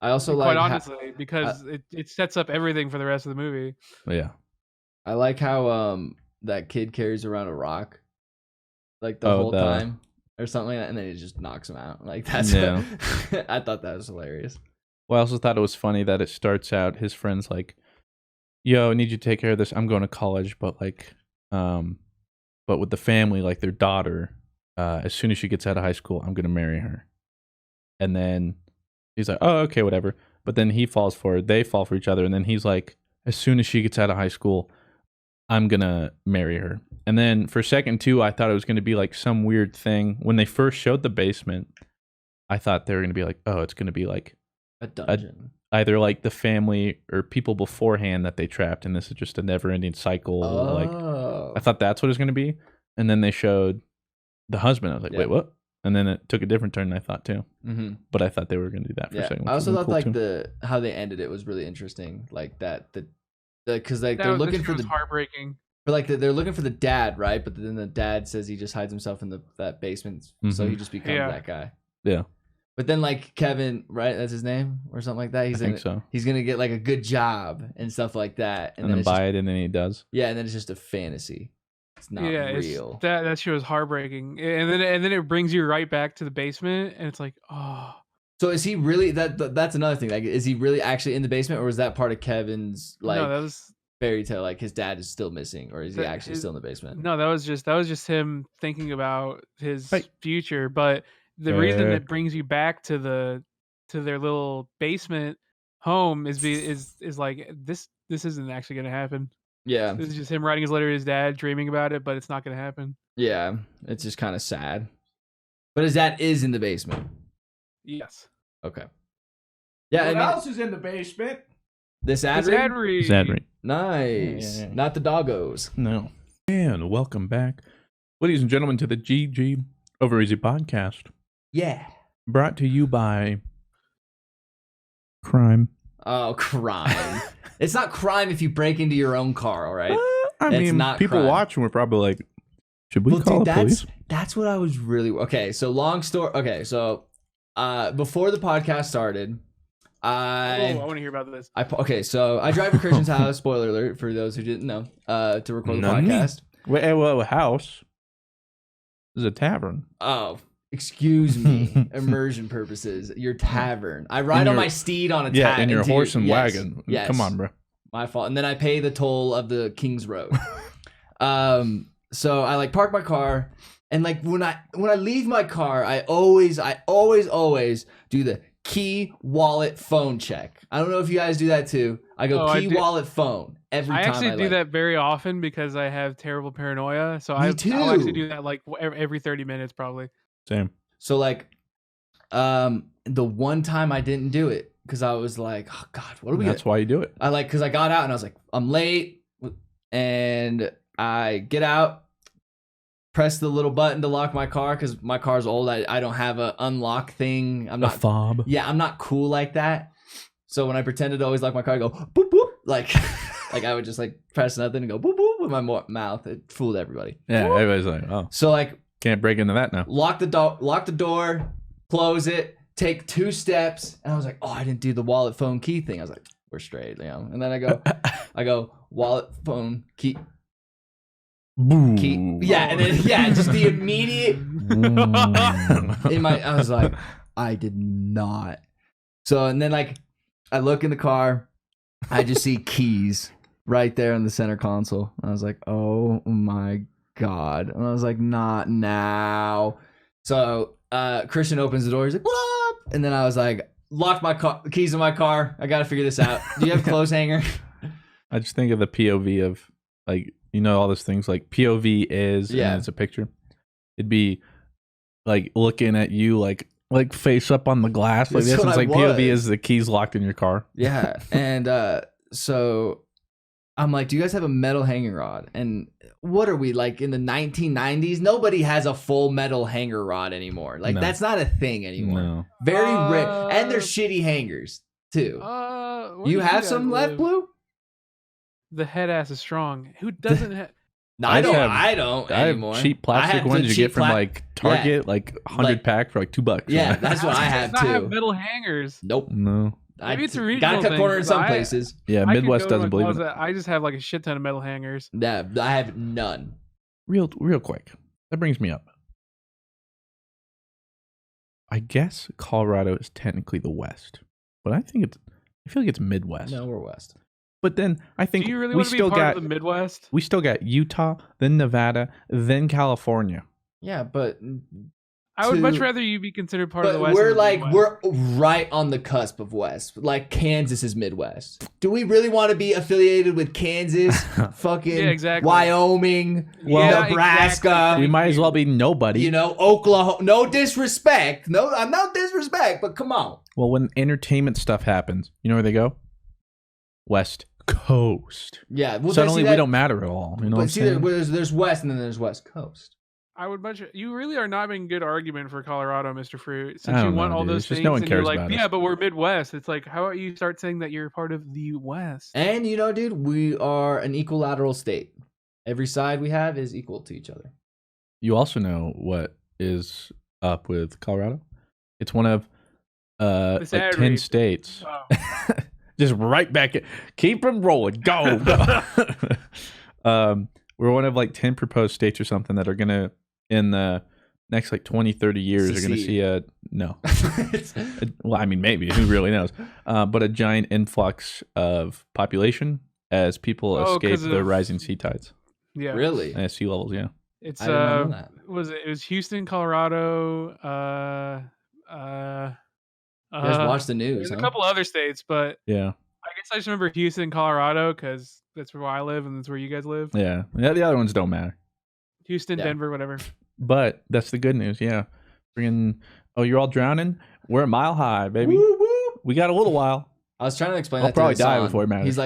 I also
quite honestly because it sets up everything for the rest of the movie.
Yeah.
I like how that kid carries around a rock like the whole time or something like that, and then he just knocks him out. Like that's I thought that was hilarious.
Well, I also thought it was funny that it starts out his friend's like, yo, I need you to take care of this. I'm going to college, but like but with the family, like their daughter, as soon as she gets out of high school, I'm gonna marry her. And then he's like, oh, okay, whatever. But then he falls for her, they fall for each other, and then he's like, as soon as she gets out of high school, I'm gonna marry her. And then for second two, I thought it was gonna be like some weird thing. When they first showed the basement, I thought they were gonna be like, oh, it's gonna be like
a dungeon.
Either like the family or people beforehand that they trapped, and this is just a never-ending cycle. Like I thought that's what it was gonna be. And then they showed the husband. I was like, wait, what? And then it took a different turn than I thought too. Mm-hmm. But I thought they were gonna do that for a second.
I also thought like how they ended it was really interesting. Like that because like they're looking for the
heartbreaking.
But like they're looking for the dad, right? But then the dad says he just hides himself in that basement, so he just becomes that guy.
Yeah.
But then like Kevin, right? That's his name or something like that. He's gonna get like a good job and stuff like that,
and then buy it, and then he does.
Yeah, and then it's just a fantasy. It's not real.
That shit was heartbreaking, and then it brings you right back to the basement, and it's like, oh.
So is he really that's another thing? Like, is he really actually in the basement, or was that part of Kevin's like
that was
fairy tale? Like his dad is still missing, or is he actually still in the basement?
No, that was just him thinking about his future. But the reason it brings you back to their little basement home is like this isn't actually gonna happen.
Yeah,
this is just him writing his letter to his dad, dreaming about it, but it's not gonna happen.
Yeah, it's just kind of sad. But his dad is in the basement.
Yes.
Okay. Yeah.
What else is in the basement?
This ad read. Nice. Yeah. Not the doggos.
No. And welcome back, ladies and gentlemen, to the GG Over Easy podcast.
Yeah.
Brought to you by crime.
Oh, crime. It's not crime if you break into your own car, all right?
I mean, not people crime. Watching were probably like, should we call the police?
That's what I was really... Okay, so long story... Okay, so before the podcast started,
I want to hear about this.
Okay, so I drive to Christian's house, spoiler alert for those who didn't know, to record the podcast.
Wait, well, a house is a tavern.
Oh, excuse me. Immersion purposes. Your tavern. I ride on my steed on a tavern.
Yeah, in your horse and wagon. Yes. Come on, bro.
My fault. And then I pay the toll of the King's Road. So I like park my car, and like when I leave my car, I always do the key, wallet, phone check. I don't know if you guys do that too. I go wallet, phone every time.
I actually do that very often because I have terrible paranoia. So I'll actually do that like every 30 minutes probably.
Same.
So like, the one time I didn't do it because I was like, oh God, what are we?
That's why you do it.
Because I got out and I was like, I'm late, and I get out, press the little button to lock my car because my car's old. I don't have a unlock thing. I'm not
a fob.
Yeah, I'm not cool like that. So when I pretended to always lock my car, I go boop boop, like I would just like press nothing and go boop boop with my mouth. It fooled everybody.
Yeah, everybody's like, oh.
So like,
can't break into that now.
Lock the door, close it, take 2 steps, and I was like, oh, I didn't do the wallet, phone, key thing. I was like, we're straight, you know. And then I go wallet, phone, key.
Boom.
Key. Yeah, and then just the immediate I was like, I did not. So and then like I look in the car, I just see keys right there in the center console. I was like, oh my God. And I was like, not now. So Christian opens the door, he's like, what up? And then I was like, locked my car, keys in my car. I gotta figure this out. Do you have a clothes hanger?
I just think of the POV of like, you know, all those things like POV is, and it's a picture. It'd be like looking at you like face up on the glass like this. It's like POV is the keys locked in your car.
Yeah. And so I'm like, do you guys have a metal hanging rod? And what are we, like in the 1990s? Nobody has a full metal hanger rod anymore. Like that's not a thing anymore. No. Very rare. And they're shitty hangers too. You have some left, Blue?
The head ass is strong. Who doesn't have?
No, I don't anymore.
I have cheap plastic ones you get from like Target, like 100 pack for like $2.
Yeah, that's what I have too.
I have metal hangers.
Nope.
No.
Maybe it's a regional
gotta cut corner in some places.
Yeah, Midwest doesn't believe it.
I just have like a shit ton of metal hangers.
Yeah, I have none.
Real quick. That brings me up. I guess Colorado is technically the West, but I feel like it's Midwest.
No, we're West.
But then I think
do you really want to be part of the Midwest?
We still got Utah, then Nevada, then California.
Yeah, but
I would much rather you be considered part of the West.
We're right on the cusp of West. Like Kansas is Midwest. Do we really want to be affiliated with Kansas? Fucking exactly. Wyoming, Nebraska.
Exactly. We might as well be nobody.
You know, Oklahoma. No disrespect. No, I'm not disrespect, but come on.
Well, when entertainment stuff happens, you know where they go? West Coast.
Yeah.
Well, suddenly we don't matter at all. You know what I'm saying?
There's West and then there's West Coast.
I would you really are not making good argument for Colorado, Mr. Fruit. Since you want all those things,
no one
and
cares
you're like,
about
yeah,
us.
but we're Midwest. It's like, how about you start saying that you're part of the West?
And you know, dude, we are an equilateral state. Every side we have is equal to each other.
You also know what is up with Colorado? It's one of like 10 states. Oh. Just right back. Keep them rolling. Go. We're one of like 10 proposed states or something that are going to, in the next like 20, 30 years, are going to see well, I mean, maybe. Who really knows? But a giant influx of population as people escape the rising sea tides.
Yeah.
Really?
And sea levels, yeah.
It's, it was Houston, Colorado.
You guys watch the news.
There's a couple other states, but
yeah.
I guess I just remember Houston, Colorado, because that's where I live and that's where you guys live.
Yeah. The other ones don't matter.
Houston, Denver, whatever.
But that's the good news, yeah. You're all drowning? We're a mile high, baby.
Woo, woo.
We got a little while.
I was trying to explain
I'll
that
probably
to
die before it matters.
He's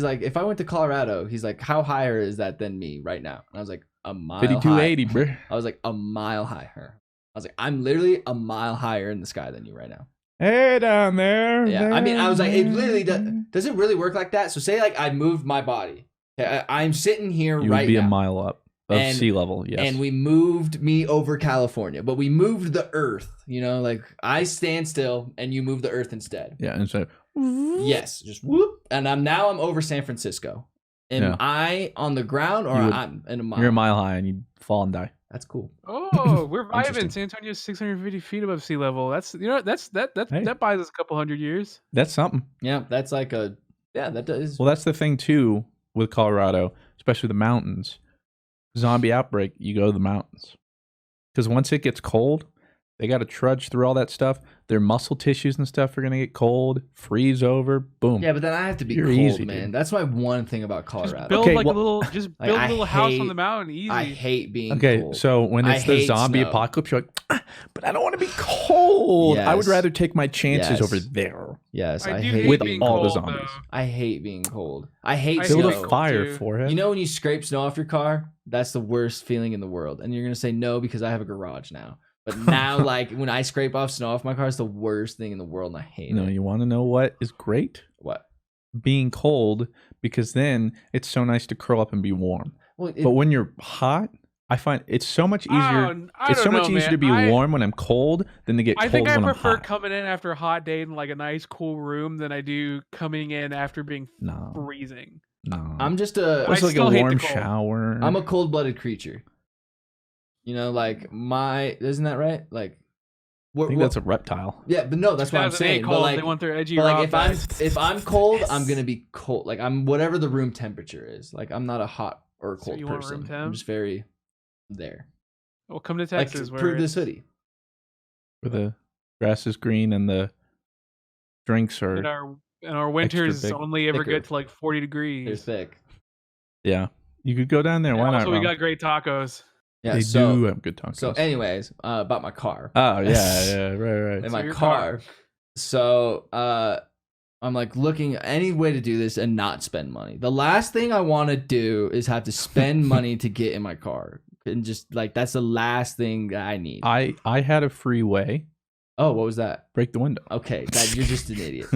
like, if I went to Colorado, he's like, how higher is that than me right now? And I was like, a mile
5280,
high.
bro.
I was like, a mile higher. I was like, I'm literally a mile higher in the sky than you right now.
Hey, down there.
Yeah, I mean, I was like, it literally does it really work like that? So say like I moved my body. I'm sitting here
you
right
would be
now.
A mile up of sea level, yes.
And we moved me over California, but we moved the earth, you know, like I stand still and you move the earth instead.
Yeah, and so
yes, just whoop. And I'm over San Francisco. Am I on the ground or I'm in a mile?
You're a mile high and you fall and die.
That's cool.
Oh, we're vibing. San Antonio's 650 feet above sea level. That's that buys us a couple hundred years.
That's something.
Yeah, that's like that does.
Well, that's the thing too with Colorado, especially the mountains. Zombie outbreak, you go to the mountains. Because once it gets cold, they got to trudge through all that stuff. Their muscle tissues and stuff are going to get cold, freeze over, boom.
Yeah, but then I have to be cold, easy, man. Dude. That's my one thing about Colorado.
Just build a little house on the mountain, easy.
I hate being
cold. So when it's the zombie apocalypse, you're like, but I don't want to be cold. Yes. I would rather take my chances over there.
Yes,
I hate
with
being
all
cold,
the zombies.
Though.
I hate being cold. I hate
build
snow.
a fire for it.
You know when you scrape snow off your car? That's the worst feeling in the world. And you're going to say no because I have a garage now. But now, like, when I scrape off snow off my car, it's the worst thing in the world, and I hate it.
No, you want to know what is great?
What?
Being cold, because then it's so nice to curl up and be warm. Well, but when you're hot, I find it's so much easier. It's so much easier to be warm when I'm cold than to get cold when I'm hot.
I think I prefer coming in after a hot day in like a nice, cool room than I do coming in after being freezing.
No,
I'm just
it's like a warm shower.
I'm a cold-blooded creature. You know, like isn't that right? Like,
I think that's a reptile.
Yeah, but no, that's what I'm saying.
Cold,
but like,
they want their edgy
if I'm cold, I'm gonna be cold. Like I'm whatever the room temperature is. Like I'm not a hot or a cold person. I'm just very there.
Well, come to Texas.
Like, prove this hoodie.
Where the grass is green and the drinks are.
And our winters only ever get to like 40 degrees.
They're thick.
Yeah, you could go down there. Why not?
Also, we got great tacos.
Yeah,
they do have good tacos.
So, anyways, about my car.
Oh yeah, right.
In my car. So, I'm like looking any way to do this and not spend money. The last thing I want to do is have to spend money to get in my car, and just like that's the last thing that I need.
I had a free way.
Oh, what was that?
Break the window.
Okay, you're just an idiot.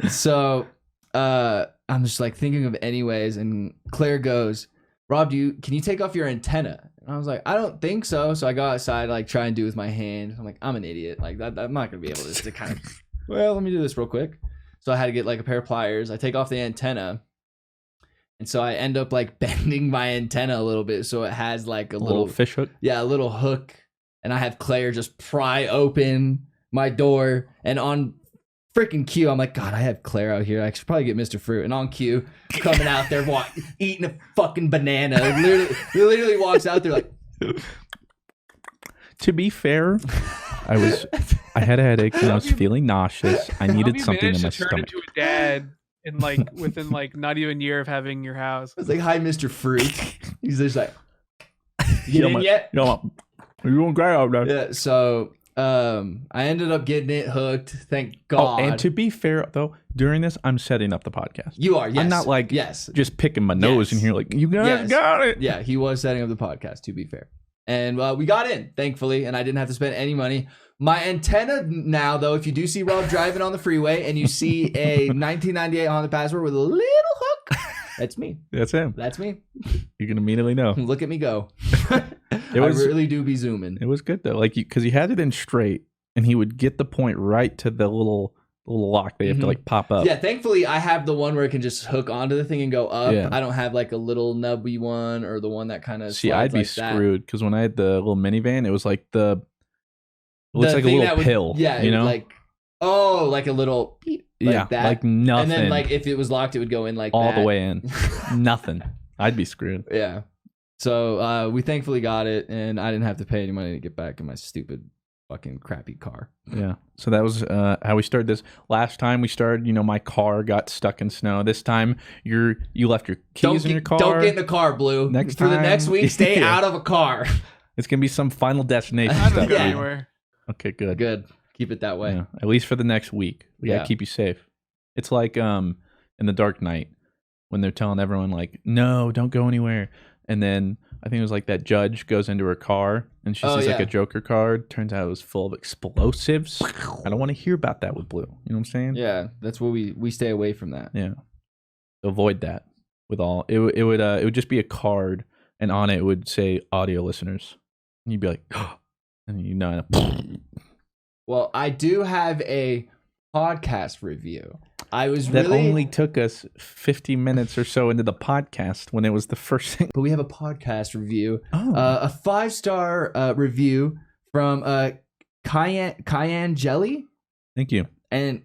So, I'm just like thinking of anyways, and Claire goes, "Rob, can you take off your antenna?" And I was like, "I don't think so." So I go outside, like try and do it with my hand. I'm like, I'm an idiot. Like that, I'm not gonna be able to kind of. Well, let me do this real quick. So I had to get like a pair of pliers. I take off the antenna, and so I end up like bending my antenna a little bit, so it has like a little
fish hook.
Yeah, a little hook. And I have Claire just pry open my door, and on freaking cue, I'm like, God, I have Claire out here. I should probably get Mr. Fruit. And on cue, coming out there, eating a fucking banana. Literally walks out there like,
To be fair, I had a headache and I was feeling nauseous. I needed something in my stomach.
Turn into a dad in within not even a year of having your house.
It's like, hi, Mr. Fruit. He's just like, you get in yet?
No, you doing great out there.
Yeah. So I ended up getting it hooked. Thank God.
Oh, and to be fair though, during this, I'm setting up the podcast.
You are. Yes.
I'm not like just picking my nose in here like you guys got it.
Yeah, he was setting up the podcast. To be fair. And we got in, thankfully, and I didn't have to spend any money. My antenna now, though, if you do see Rob driving on the freeway and you see a 1998 Honda Passport with a little hook, that's me.
That's him.
That's me.
You can immediately know.
Look at me go. I really do be zooming.
It was good, though, because he had it in straight, and he would get the point right to the little lock they have to pop up.
Yeah, thankfully I have the one where it can just hook onto the thing and go up. Yeah. I don't have like a little nubby one or the one that kind of
I'd be screwed because when I had the little minivan, it was like it looks like a little pill.
Yeah,
you know,
like like a little that.
Like nothing.
And then like if it was locked, it would go in like
all the way in. Nothing. I'd be screwed.
Yeah. So we thankfully got it, and I didn't have to pay any money to get back in my stupid fucking crappy car.
Yeah. So that was how we started this. Last time we started, my car got stuck in snow. This time you left your keys in your car.
Don't get in the car, Blue. For the next week, stay out of a car.
It's gonna be some Final Destination
stuff.
Not
go anywhere.
Okay, good.
Good. Keep it that way.
Yeah, at least for the next week. We gotta keep you safe. It's like in The Dark Knight when they're telling everyone like, no, don't go anywhere. And then I think it was like that judge goes into her car and she sees like a Joker card. Turns out it was full of explosives. I don't want to hear about that with Blue. You know what I'm saying?
Yeah, that's what we stay away from that.
Yeah, avoid that with all. It would just be a card, and on it would say audio listeners, and you'd be like, and
Well, I do have a podcast review.
That only took us 50 minutes or so into the podcast when it was the first thing.
But we have a podcast review. A 5-star review from Cayenne Jelly.
Thank you.
And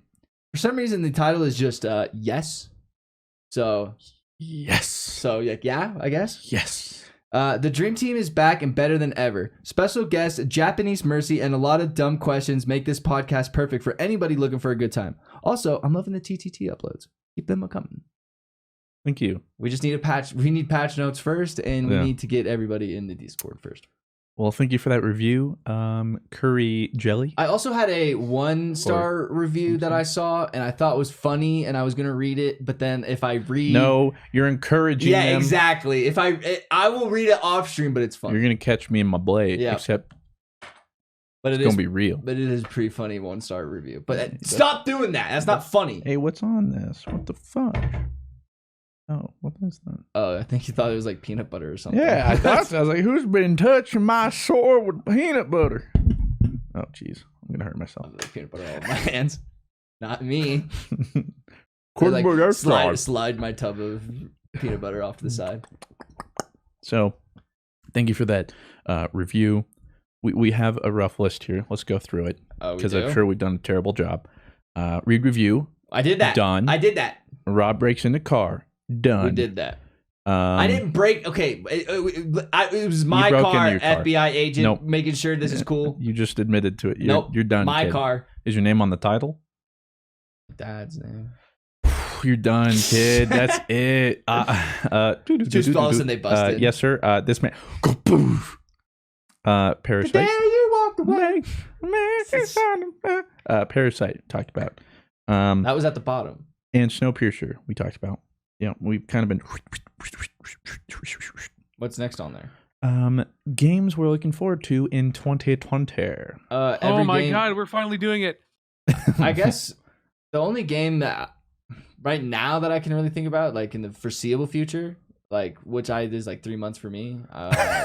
for some reason, the title is just yes. So
yes.
So yeah, I guess.
Yes.
The Dream Team is back and better than ever. Special guests, Japanese Mercy, and a lot of dumb questions make this podcast perfect for anybody looking for a good time. Also, I'm loving the TTT uploads. Keep them coming.
Thank you.
We just need a patch. We need patch notes first, and we need to get everybody in the Discord first.
Well, thank you for that review, Curry Jelly.
I also had a 1-star review that I saw, and I thought was funny, and I was gonna read it. But then if I read,
no, you're encouraging.
Yeah,
them.
Exactly. If I will read it off stream, but it's funny.
You're gonna catch me in my blade. Yeah. Except, it's gonna be real.
But it is a pretty funny 1-star review. But stop doing that. That's not funny.
Hey, what's on this? What the fuck? Oh, what is that?
Oh, I think you thought it was like peanut butter or something.
Yeah, I thought so. I was like, who's been touching my sore with peanut butter? Oh, jeez. I'm going to hurt myself.
I'm peanut butter all over my hands. Not me. Slide my tub of peanut butter off to the side.
So, thank you for that review. We have a rough list here. Let's go through it. Because I'm sure we've done a terrible job. Read review.
I did that.
Done.
I did that.
Rob breaks into car. Done.
We did that. I didn't break. Okay, it was my car. FBI agent making sure this is cool.
You just admitted to it. You're done.
My
kid.
car.
Is your name on the title?
Dad's name.
You're done, kid. That's it.
Just all of a sudden they busted.
Yes, sir. This man. Parasite.
The day you walked away.
Parasite talked about.
That was at the bottom.
And Snowpiercer we talked about. Yeah, we've kind of been.
What's next on there?
Games we're looking forward to in 2020.
Oh my god, we're finally doing it.
I guess the only game that right now that I can really think about, like in the foreseeable future, like is like 3 months for me,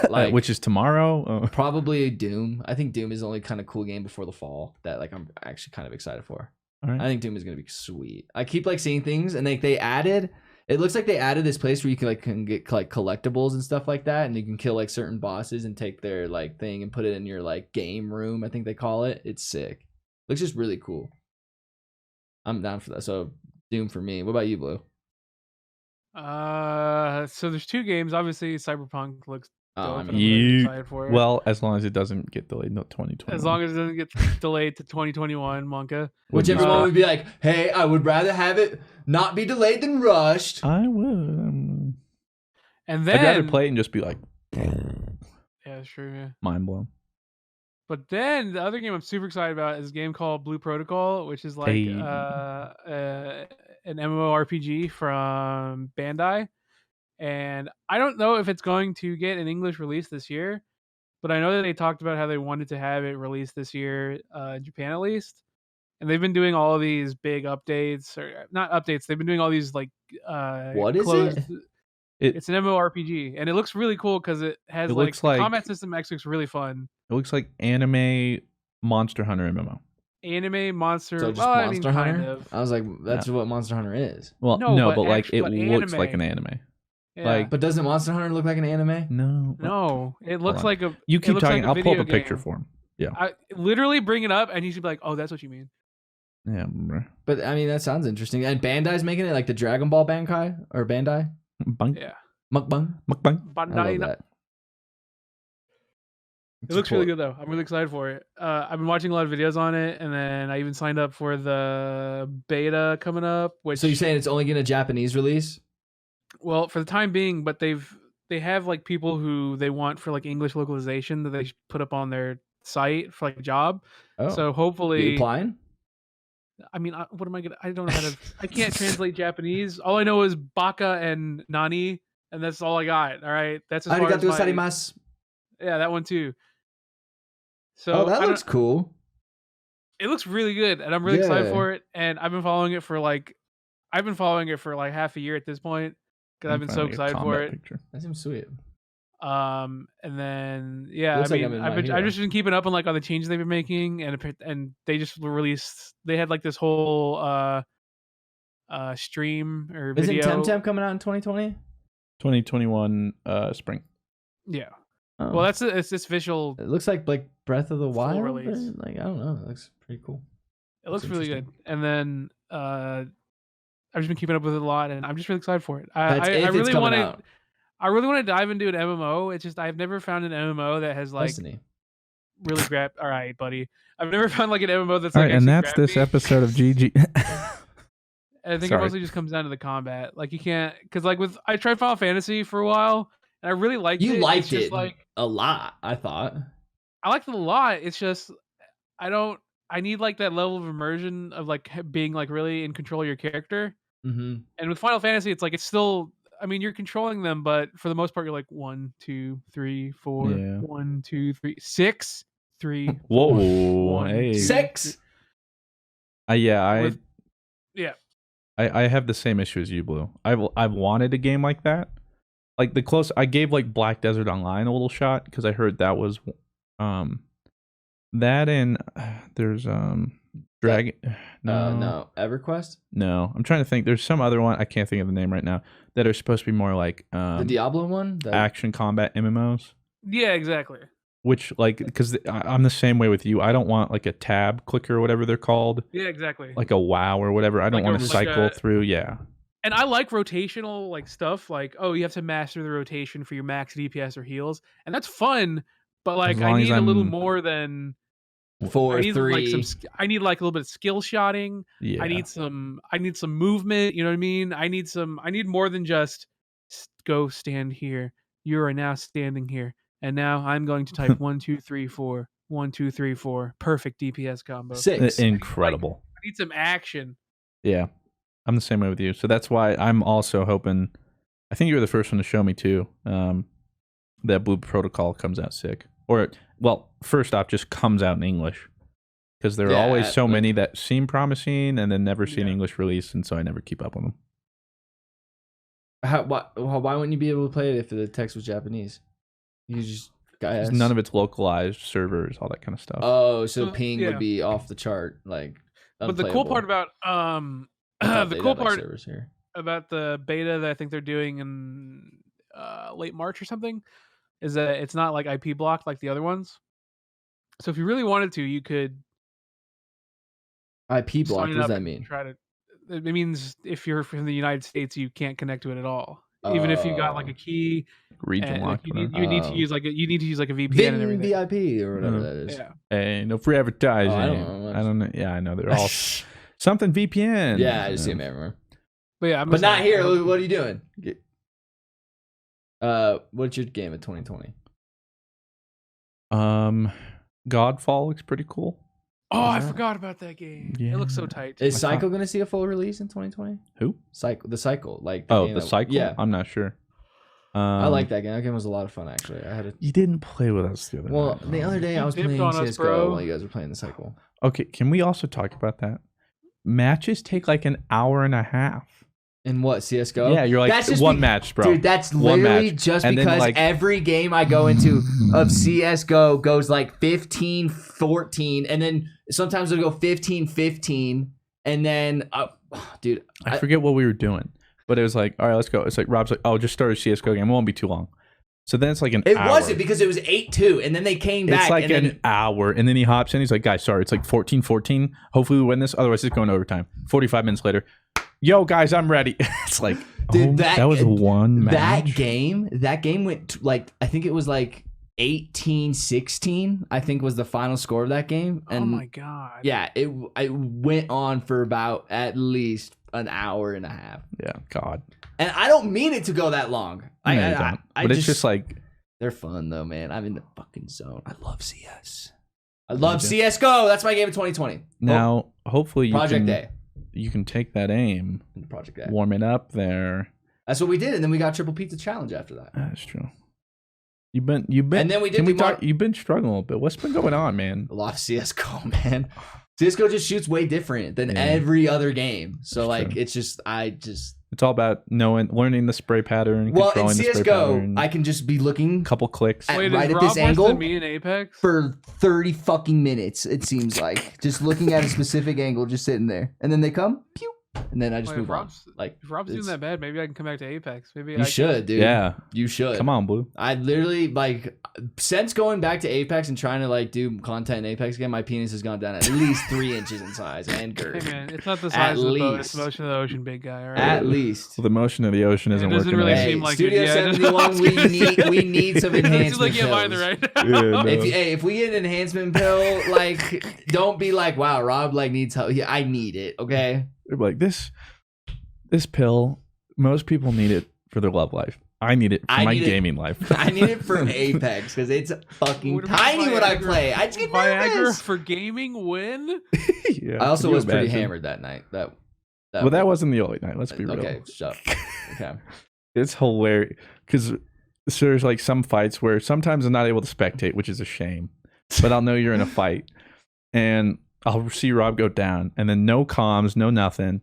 like
which is tomorrow.
Probably Doom. I think Doom is the only kind of cool game before the fall that like I'm actually kind of excited for.
All right.
I think Doom is gonna be sweet. I keep like seeing things, and they added. It looks like they added this place where you can get like collectibles and stuff like that, and you can kill like certain bosses and take their like thing and put it in your like game room. I think they call it. It's sick. Looks just really cool. I'm down for that. So Doom for me. What about you, Blue?
So there's 2 games. Obviously, Cyberpunk looks I'm really excited for it.
Well, as long as it doesn't get delayed to 2021.
As long as it doesn't get delayed to 2021, Monka.
Which everyone would be like, hey, I would rather have it not be delayed than rushed.
I would.
And then
I'd rather play it and just be like,
yeah, that's true. Yeah.
Mind blown.
But then the other game I'm super excited about is a game called Blue Protocol, which is like an MMORPG from Bandai. And I don't know if it's going to get an English release this year, but I know that they talked about how they wanted to have it released this year, in Japan at least. And they've been doing all of these big updates, or not updates. They've been doing all these like
what is it?
It's an MMORPG, and it looks really cool because it has the combat system actually looks really fun.
It looks like anime Monster Hunter MMO.
Anime Monster.
So just Monster Hunter? Kind of. I was like, that's what Monster Hunter is.
Well, no, but like it looks like an anime.
Yeah.
Like, but doesn't Monster Hunter look like an anime?
No, it looks like a.
You keep talking. I'll pull up a picture for him. Yeah.
I literally bring it up, and you should be like, "Oh, that's what you mean."
Yeah,
but I mean that sounds interesting. And Bandai's making it like the Dragon Ball Bandai or Bandai.
Yeah.
Mukbang.
Bandai.
I love that.
It looks really good though. I'm really excited for it. I've been watching a lot of videos on it, and then I even signed up for the beta coming up.
So you're saying it's only getting a Japanese release?
Well, for the time being, but they have like people who they want for like English localization that they put up on their site for like a job.
Oh.
So hopefully,
you applying?
I mean, what am I gonna? I don't know how to. I can't translate Japanese. All I know is baka and nani, and that's all I got. All right, that's as far as
gozaimasu.
Yeah, that one too. So
that looks cool.
It looks really good, and I'm really excited for it. And I've been following it for like half a year at this point because I've been so excited for it.
That seems sweet.
And then I've just been keeping up on the changes they've been making, and they just released. They had like this whole stream or video.
Isn't Temtem coming out in 2020?
2021 spring.
Yeah. Oh. Well, it's this official.
It looks like Breath of the Wild.
Release.
Like I don't know. It looks pretty cool.
It looks really good. And then I've just been keeping up with it a lot, and I'm just really excited for it. I really want to dive into an MMO. It's just I've never found an MMO that has like
Destiny.
Really grabbed. All right, buddy. I've never found like an MMO that's
all
like.
Right, and that's this episode of GG.
I think it mostly just comes down to the combat. Like you can't, because I tried Final Fantasy for a while, and I really liked it.
You liked it a lot. I thought
I liked it a lot. It's just I need like that level of immersion of like being like really in control of your character.
Mm-hmm.
And with Final Fantasy, it's like it's still. I mean, you're controlling them, but for the most part, you're like 1, 2, 3, 4, 1, 2, 3, 6, 3.
Whoa,
1,
hey.
6.
I have the same issue as you, Blue. I've wanted a game like that. Like the close I gave like Black Desert Online a little shot because I heard that was that and there's Dragon
no EverQuest.
No, I'm trying to think. There's some other one I can't think of the name right now that are supposed to be more like
the Diablo one,
action combat MMOs.
Yeah, exactly.
Which because I'm the same way with you. I don't want like a tab clicker or whatever they're called.
Yeah, exactly.
Like a WoW or whatever. I don't want to cycle through. Yeah.
And I like rotational like stuff. Like you have to master the rotation for your max DPS or heals, and that's fun. But like I need a little more than
4, 3.
I need like a little bit of skill shotting.
Yeah.
I need some movement. You know what I mean? I need more than just go stand here. You are now standing here. And now I'm going to type 1, 2, 3, 4. 1, 2, 3, 4. Perfect DPS combo.
6.
Incredible.
I need some action.
Yeah. I'm the same way with you. So that's why I'm also hoping. I think you were the first one to show me too. That Blue Protocol comes out sick. Or, well, first off, just comes out in English. Because there are always so many that seem promising and then never see an English release. And so I never keep up on them.
Why wouldn't you be able to play it if the text was Japanese? You just
none of it's localized servers, all that kind of stuff.
Oh, so ping would be off the chart, like.
But the cool part about about the beta that I think they're doing in late March or something is that it's not like IP blocked like the other ones. So if you really wanted to, you could.
IP block. What does that mean?
It means if you're from the United States, you can't connect to it at all. Even if you got like a key,
region locked.
You need to use like a VPN and everything.
VIP or whatever that is.
Yeah.
Hey, no free advertising.
I don't know.
Yeah, I know they're all something VPN.
Yeah, I just see them everywhere.
But yeah,
but not here. What are you doing? What's your game of 2020?
Godfall looks pretty cool.
Oh, I forgot about that game. Yeah. It looks so tight.
Is Cycle going to see a full release in 2020?
Who?
The Cycle. Like
the Cycle?
Yeah.
I'm not sure.
I like that game. That game was a lot of fun, actually.
You didn't play with us the other
night. The other day I was playing CSGO while you guys were playing the Cycle.
Okay, can we also talk about that? Matches take like an hour and a half.
In what, CSGO?
Yeah, you're like, that's just match, bro.
Dude, that's literally just and because then, every game I go into of CSGO goes like 15-14, and then sometimes it'll go 15-15, and then, dude.
I forget what we were doing, but it was like, all right, let's go. It's like, Rob's like, oh, just start a CSGO game. It won't be too long. So then it's like an hour.
It wasn't because it was 8-2, and then they came back.
It's like an hour, and then he hops in. He's like, guys, sorry, it's like 14-14. Hopefully we win this. Otherwise, it's going to overtime. 45 minutes later. Yo, guys, I'm ready. It's like, dude, that was one match.
That game went like, I think it was like 18-16, I think was the final score of that game. And
oh my God.
Yeah, it went on for about at least an hour and a half.
Yeah, God.
And I don't mean it to go that long.
But it's just like,
they're fun though, man. I'm in the fucking zone. I love CS. I love CSGO. That's my game of 2020.
Now, hopefully
Project Day.
You can take that aim,
Project Day.
Warm it up there.
That's what we did, and then we got Triple Pizza Challenge after that.
That's true. You've been,
and then we did.
You've been struggling a little bit. What's been going on, man?
A lot of CS:GO, man. CS:GO just shoots way different than every other game. So like, it's just,
it's all about learning the spray pattern.
Well, in CS:GO, I can just be looking
couple clicks
right at this angle
me in Apex
for 30 fucking minutes. It seems like just looking at a specific angle, just sitting there, and then they come, pew, and then I just move on. Like,
if Rob's doing that bad, maybe I can come back to Apex. Maybe
you should, dude.
Yeah,
you should.
Come on, Blue.
I literally since going back to Apex and trying to like do content in Apex again, my penis has gone down at least 3 inches in size and girth.
Hey man, it's not the size of the boat; it's the motion of the ocean, big guy. All right?
At least.
Well, the motion of the ocean isn't working.
It doesn't really seem like
Studio 71. We need some enhancement pills.
Like right now.
If we get an enhancement pill, like, don't be like, wow, Rob like needs help. Yeah, I need it. Okay.
Like this pill, most people need it for their love life. I need it for my gaming life.
I need it for Apex because it's fucking tiny when I play. I just get nervous.
Viagra for gaming win?
Yeah,
I also was pretty hammered that night. That
wasn't the only night. Let's be real.
Okay, shut up. Okay.
It's hilarious because there's like some fights where sometimes I'm not able to spectate, which is a shame. But I'll know you're in a fight, and I'll see Rob go down, and then no comms, no nothing.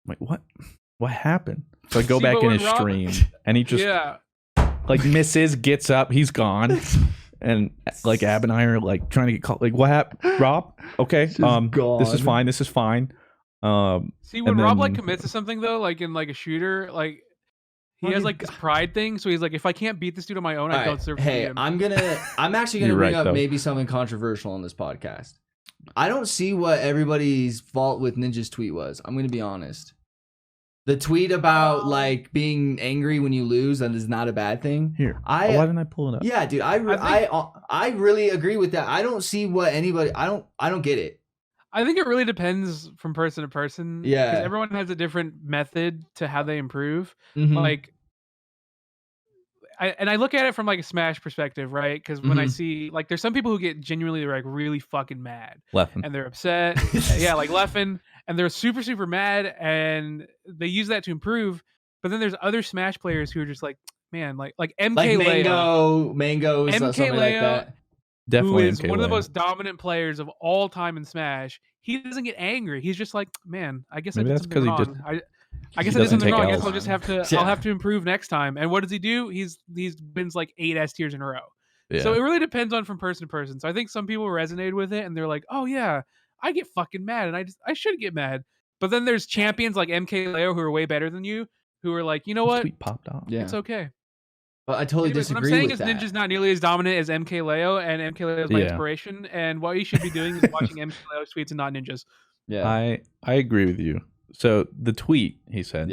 I'm like, what happened? So I go back in his stream, and he just like misses, gets up, he's gone, and like Ab and I are like trying to get called. Like, what happened, Rob? Okay, this is fine. This is fine.
See, when Rob like commits to something though, like in like a shooter, like he has like this pride thing. So he's like, if I can't beat this dude on my own, I don't deserve to beat him.
I'm actually gonna bring up maybe something controversial on this podcast. I don't see what everybody's fault with Ninja's tweet was. I'm gonna be honest. The tweet about like being angry when you lose, that is not a bad thing.
Here, why didn't I pull it up?
Yeah, dude, I really agree with that. I don't see what anybody. I don't get it.
I think it really depends from person to person.
Yeah,
because everyone has a different method to how they improve.
Mm-hmm.
Like, I look at it from like a Smash perspective, right? Because when I see like, there's some people who get genuinely like really fucking mad, and they're upset. Yeah, like Leffen. And they're super, super mad, and they use that to improve. But then there's other Smash players who are just like, man, like MK
Leo. Mango,
MK
something
Leo,
like that.
Definitely
who is
MK
one
Leo.
of the most dominant players of all time in Smash. He doesn't get angry. He's just like, man, I guess
maybe
I did something wrong. I guess I did something wrong. I guess I'll just have to. I'll have to improve next time. And what does he do? He wins like 8 S tiers in a row. Yeah. So it really depends on from person to person. So I think some people resonated with it, and they're like, oh yeah, I get fucking mad, and I should get mad. But then there's champions like MK Leo who are way better than you, who are like, you know what?
Tweet popped off.
Yeah. It's okay.
But I totally disagree with that.
What I'm saying is Ninja's not nearly as dominant as MK Leo, and MK Leo is my inspiration. And what you should be doing is watching MK Leo tweets and not Ninjas.
Yeah,
I agree with you. So the tweet, he said,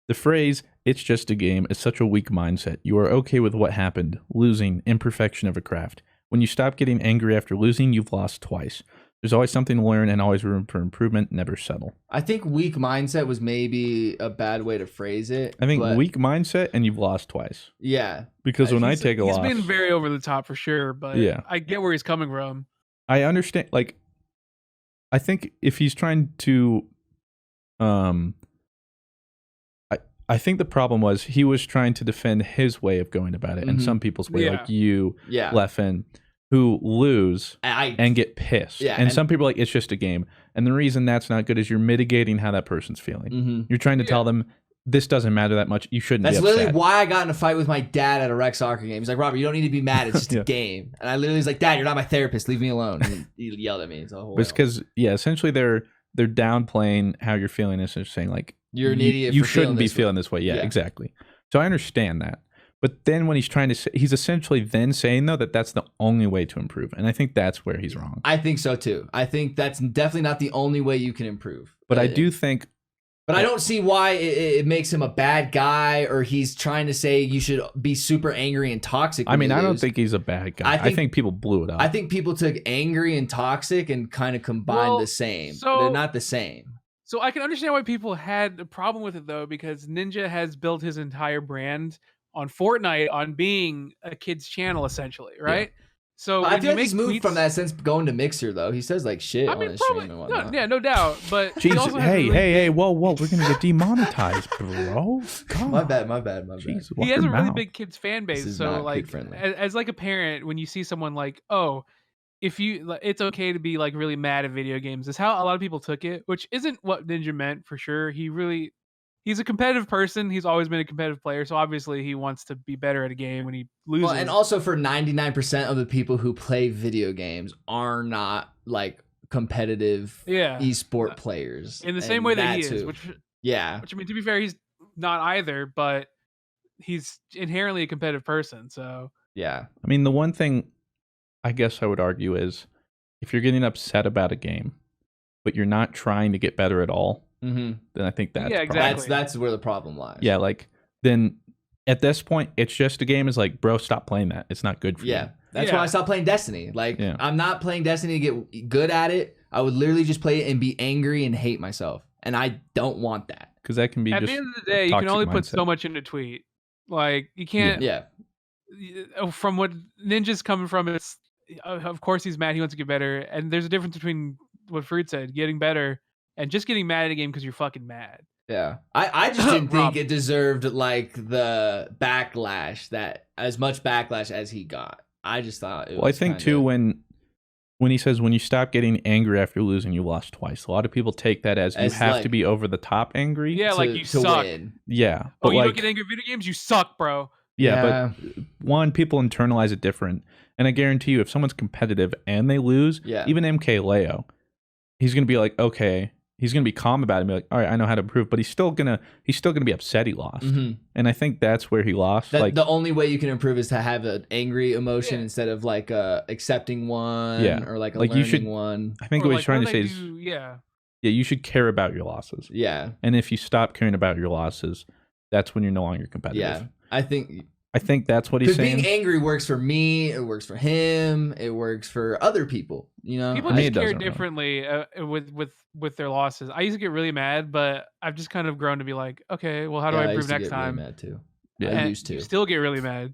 the
phrase it's just a game is such a weak mindset. You are okay with what happened, losing, imperfection of a craft. When you stop getting angry after losing, you've lost twice. There's always something to learn and always room for improvement. Never settle.
I think weak mindset was maybe a bad way to phrase it.
I think weak mindset and you've lost twice.
Yeah.
Because when I take a loss...
He's been very over the top for sure, but I get where he's coming from.
I understand. Like, I think if he's trying to... I think the problem was he was trying to defend his way of going about it and some people's way, like you, Leffen, who lose and get pissed. Yeah, and some people are like, it's just a game. And the reason that's not good is you're mitigating how that person's feeling. You're trying to tell them, this doesn't matter that much. You shouldn't be upset.
That's literally why I got in a fight with my dad at a rec soccer game. He's like, Robert, you don't need to be mad. It's just a game. And I literally was like, Dad, you're not my therapist. Leave me alone. And he yelled at me. It's
because, essentially they're downplaying how you're feeling. It's just saying, like,
you're an idiot.
You shouldn't be feeling this way. Yeah, exactly. So I understand that. But then when he's trying to say, he's essentially then saying, though, that that's the only way to improve. And I think that's where he's wrong.
I think so, too. I think that's definitely not the only way you can improve.
But I do think...
But I don't see why it makes him a bad guy, or he's trying to say you should be super angry and toxic.
I mean, I don't think he's a bad guy. I think people blew it up.
I think people took angry and toxic and kind of combined the same. So, they're not the same.
So I can understand why people had a problem with it, though, because Ninja has built his entire brand on Fortnite on being a kid's channel, essentially, right? Yeah. So
I feel like he's moved from that since going to Mixer, though. He says like shit on his stream and whatnot.
No doubt. But
jeez, hey, whoa, we're gonna get demonetized, bro. God.
My bad.
Jeez,
he has a really big kids fan base, so like, as like a parent, when you see someone like, oh, it's okay to be like really mad at video games, is how a lot of people took it, which isn't what Ninja meant for sure. He's a competitive person. He's always been a competitive player. So obviously he wants to be better at a game when he loses.
Well, and also for 99% of the people who play video games are not like competitive esport players.
In the same way that he is, which I mean, to be fair, he's not either, but he's inherently a competitive person. So
yeah.
I mean, the one thing I guess I would argue is if you're getting upset about a game, but you're not trying to get better at all, then I think that's
exactly.
That's where the problem lies.
Yeah, like then at this point, it's just a game. Is like, bro, stop playing that. It's not good for you.
That's why I stopped playing Destiny. Like, I'm not playing Destiny to get good at it. I would literally just play it and be angry and hate myself, and I don't want that.
Because that can be
at
just
the end of the day, you can only put so much into tweet. Like, you can't. From what Ninja's coming from, it's of course he's mad. He wants to get better, and there's a difference between what Fruit said, getting better, and just getting mad at a game because you're fucking mad.
Yeah. I just didn't think it deserved like the backlash, that as much backlash as he got. I just thought it was
I think too when he says when you stop getting angry after losing, you lost twice. A lot of people take that as you have to be over the top angry.
Yeah, like you suck.
Win.
Yeah.
But you don't get angry at video games, you suck, bro.
Yeah, but one, people internalize it different. And I guarantee you, if someone's competitive and they lose, even MK Leo, he's gonna be like, okay, he's gonna be calm about it and be like, all right, I know how to improve, but he's still gonna be upset he lost. And I think that's where he lost. Like,
the only way you can improve is to have an angry emotion instead of like accepting one or like a learning one.
I think what he's trying to say is you should care about your losses.
Yeah.
And if you stop caring about your losses, that's when you're no longer competitive.
Yeah. I think that's what he's saying. Being angry works for me. It works for him. It works for other people. You know,
people just care differently with their losses. I used to get really mad, but I've just kind of grown to be like, okay, well, how do I improve next time?
Really mad too.
Yeah,
I used to.
You still get really mad.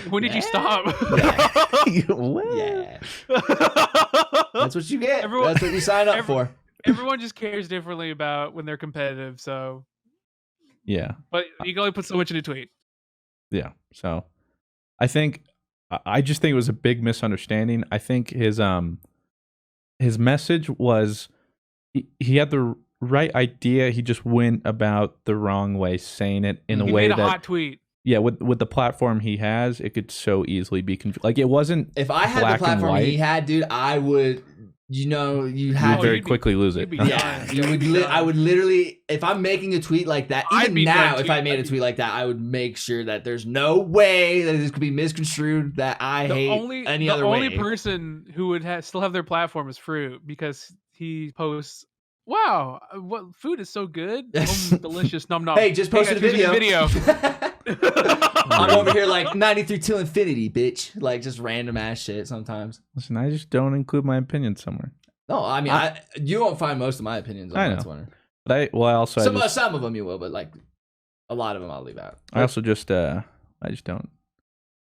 When did you stop?
That's what you get. That's what you sign up for.
Everyone just cares differently about when they're competitive. So.
Yeah.
But you can only put so much in a tweet.
Yeah. So I just think it was a big misunderstanding. I think his message was he had the right idea. He just went about the wrong way, saying it in a way that
hot tweet.
Yeah, with the platform he has, it could so easily be confused. Like it wasn't.
If I had the platform he had, dude, I would. You would
very quickly lose it.
I would literally, if I'm making a tweet like that, even now, if I made a tweet like that, I would make sure that there's no way that this could be misconstrued, that I hate any other way.
The only person who would still have their platform is Fruit, because he posts wow, what food is so good, delicious, nom nom.
Hey, just posted a video. I'm over here like 93 till infinity, bitch. Like just random ass shit sometimes.
Listen, I just don't include my opinion somewhere.
No, I mean, you won't find most of my opinions on that one.
But
Some of them you will, but like a lot of them I'll leave out.
I also just I just don't.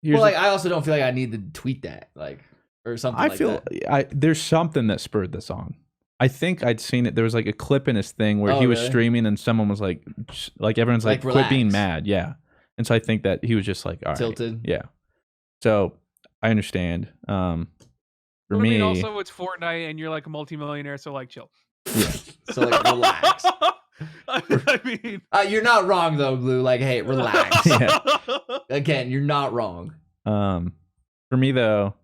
I also don't feel like I need to tweet that, like, or something. I feel
there's something that spurred this on. I think I'd seen it. There was like a clip in his thing where he was streaming and someone was like everyone's like quit being mad, yeah. And so I think that he was just like, all right,
tilted,
yeah. So I understand. For me,
I mean, also it's Fortnite and you're like a multimillionaire, so like chill.
Yeah. So like relax.
I mean,
you're not wrong though, Blue. Like, hey, relax. Yeah. Again, you're not wrong.
For me though,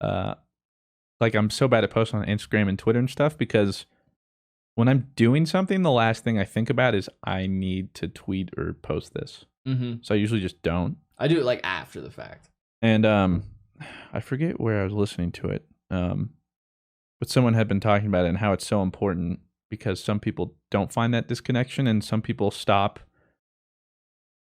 like I'm so bad at posting on Instagram and Twitter and stuff because when I'm doing something, the last thing I think about is I need to tweet or post this.
Mm-hmm.
So I usually just don't.
I do it like after the fact.
And I forget where I was listening to it. But someone had been talking about it and how it's so important because some people don't find that disconnection and some people stop.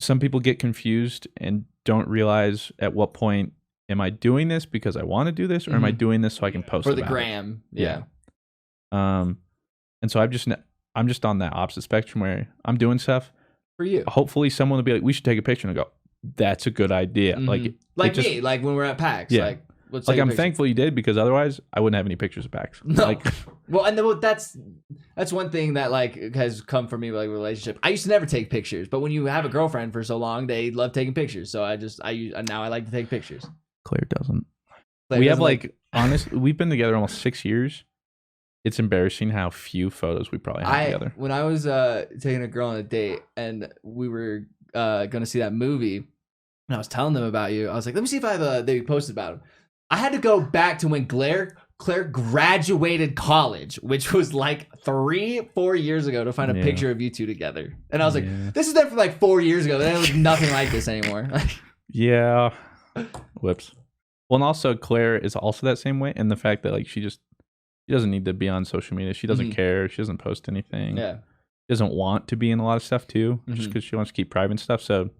Some people get confused and don't realize at what point am I doing this because I want to do this or am I doing this so I can post
for the
about
gram?
It? Yeah. And so I'm just on that opposite spectrum where I'm doing stuff
for you.
Hopefully someone will be like, we should take a picture and I go, that's a good idea.
Mm-hmm. Like me, like when we're at PAX.
Yeah. Like I'm thankful you did because otherwise I wouldn't have any pictures of PAX.
No.
Like,
well, and that's one thing that like has come from me like relationship. I used to never take pictures, but when you have a girlfriend for so long, they love taking pictures. So now I like to take pictures.
Claire doesn't. We have like honestly, we've been together almost 6 years. It's embarrassing how few photos we probably have together.
When I was taking a girl on a date and we were gonna see that movie, and I was telling them about you, I was like, let me see if they posted about him. I had to go back to when Claire graduated college, which was like 3-4 years ago, to find a picture of you two together. And I was like, this is there for like 4 years ago. They look nothing like this anymore.
Yeah. Whoops. Well, and also Claire is also that same way, and the fact that like she doesn't need to be on social media. She doesn't care. She doesn't post anything.
Yeah.
She doesn't want to be in a lot of stuff too, just because she wants to keep private stuff. So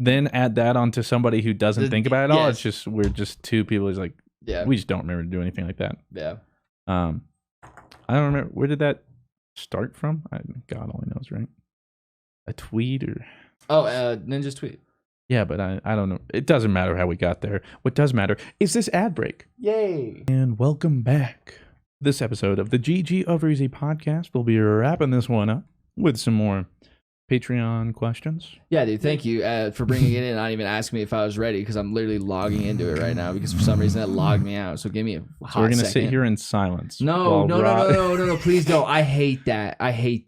then add that onto somebody who doesn't think about it all. It's just we're just two people who's like, we just don't remember to do anything like that.
Yeah.
I don't remember, where did that start from? God only knows, right? A tweet or
Ninja's tweet.
Yeah, but I don't know. It doesn't matter how we got there. What does matter is this ad break.
Yay!
And welcome back. This episode of the GG Over Easy podcast. We'll be wrapping this one up with some more Patreon questions.
Yeah, dude. Thank you for bringing it in. Not even asking me if I was ready because I'm literally logging into it right now because for some reason it logged me out. So give me a hot
So we're gonna
second.
sit here in silence.
No. Please don't. I hate that. I hate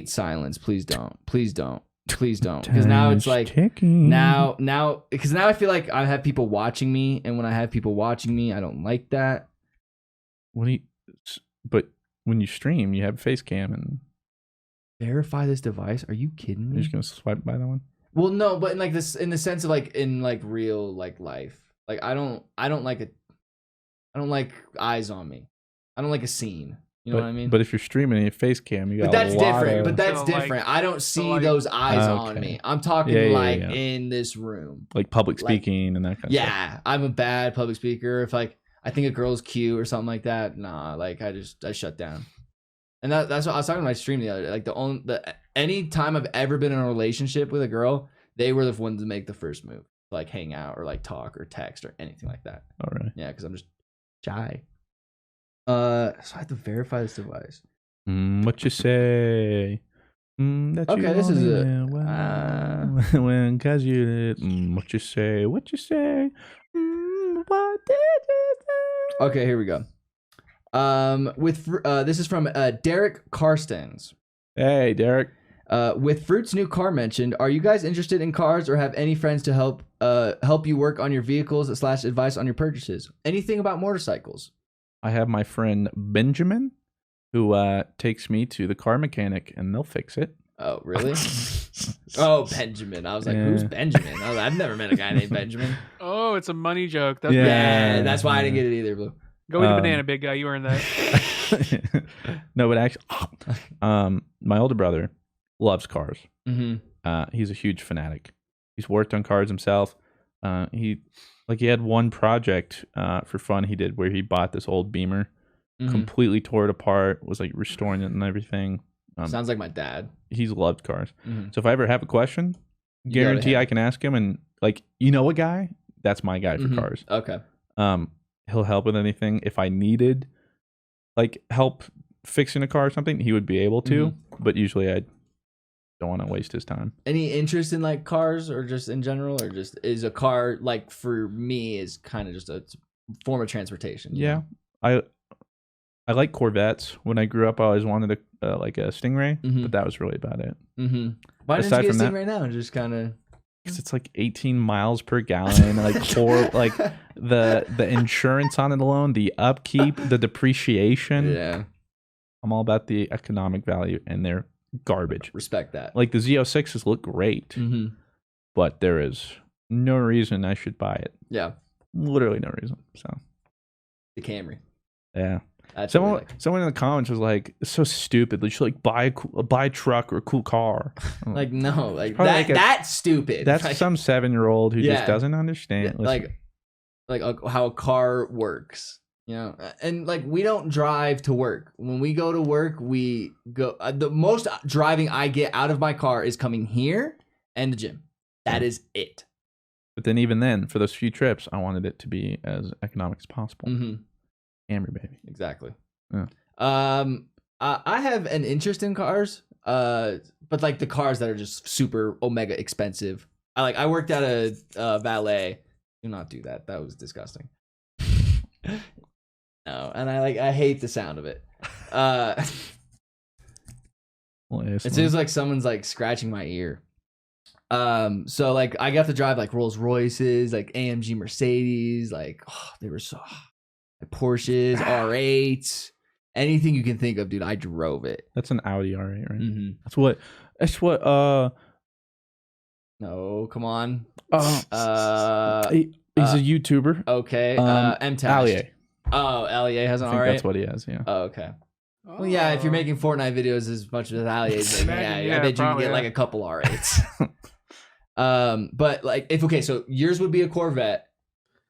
silence. Please don't. Because now it's like now because now I feel like I have people watching me, and when I have people watching me, I don't like that.
But when you stream, you have face cam and
verify this device. Are you kidding me?
You're just gonna swipe by that one?
Well, no, but in like this, in the sense of like in like real like life, like I don't like eyes on me. I don't like a scene. You know what I mean?
But if you're streaming and you face cam, you got
that's different. But
that's
different. I don't see those eyes on me. I'm talking in this room,
like public speaking and that kind of stuff.
Yeah, I'm a bad public speaker. If like I think a girl's cute or something like that, nah, like I shut down. And that's what I was talking to my stream the other day. Like any time I've ever been in a relationship with a girl, they were the ones to make the first move, like hang out or like talk or text or anything like that.
Oh really?
Yeah, because I'm just shy. So I have to verify this device.
What you say?
Okay, this is it.
When cause you what you say? What you say? What did you say?
Okay, here we go. This is from Derek Carstens.
Hey, Derek.
With Fruit's new car mentioned, are you guys interested in cars or have any friends to help you work on your vehicles / advice on your purchases? Anything about motorcycles?
I have my friend Benjamin who takes me to the car mechanic and they'll fix it.
Oh, really? Oh, Benjamin. I was like, who's Benjamin? I've never met a guy named Benjamin.
Oh, it's a money joke.
That's why I didn't get it either, Blue.
Go eat a banana, big guy. You earned that.
No, but actually, my older brother loves cars.
Mm-hmm.
He's a huge fanatic. He's worked on cars himself. He had one project for fun he did where he bought this old Beamer, completely tore it apart, was like restoring it and everything.
Sounds like my dad.
He's loved cars.
Mm-hmm.
So if I ever have a question, guarantee I can ask him. And like, you know, a guy, that's my guy for cars.
Okay.
He'll help with anything. If I needed like help fixing a car or something, he would be able to. But usually I don't want to waste his time. Any
interest in like cars or just in general, or just is a car like for me is kind of just a form of transportation?
Yeah, know? I like Corvettes. When I grew up, I always wanted a like a Stingray, but that was really about it.
Why didn't you get a Stingray now? Just kind of.
Because it's like 18 miles per gallon, like like the insurance on it alone, the upkeep, the depreciation.
Yeah,
I'm all about the economic value, and they're garbage.
Respect that.
Like the Z06s look great, but there is no reason I should buy it.
Yeah,
literally no reason. So
the Camry.
Yeah. Someone in the comments was like, "It's so stupid. You should like buy a truck or a cool car."
Like no, like that. That's stupid.
That's
like,
some 7-year-old who just doesn't understand.
Like how a car works, you know. And like we don't drive to work. When we go to work, we go. The most driving I get out of my car is coming here and the gym. That is it.
But then even then, for those few trips, I wanted it to be as economic as possible. Camry, baby.
Exactly.
Yeah.
I have an interest in cars, but like the cars that are just super omega expensive. I worked at a valet. Do not do that. That was disgusting. No, and I hate the sound of it. It seems like someone's like scratching my ear. So like I got to drive like Rolls Royces, like AMG Mercedes, like they were so. Porsches, R8s, anything you can think of, dude. I drove it.
That's an Audi R8, right? That's what.
No, come on.
He's a YouTuber.
Okay. M-Tash.
Oh,
Allier has an
R8. I think that's what he has. Yeah.
Oh, okay. Well, yeah. If you're making Fortnite videos as much as Allier's, then I bet you can get like a couple R8s. But like, so yours would be a Corvette.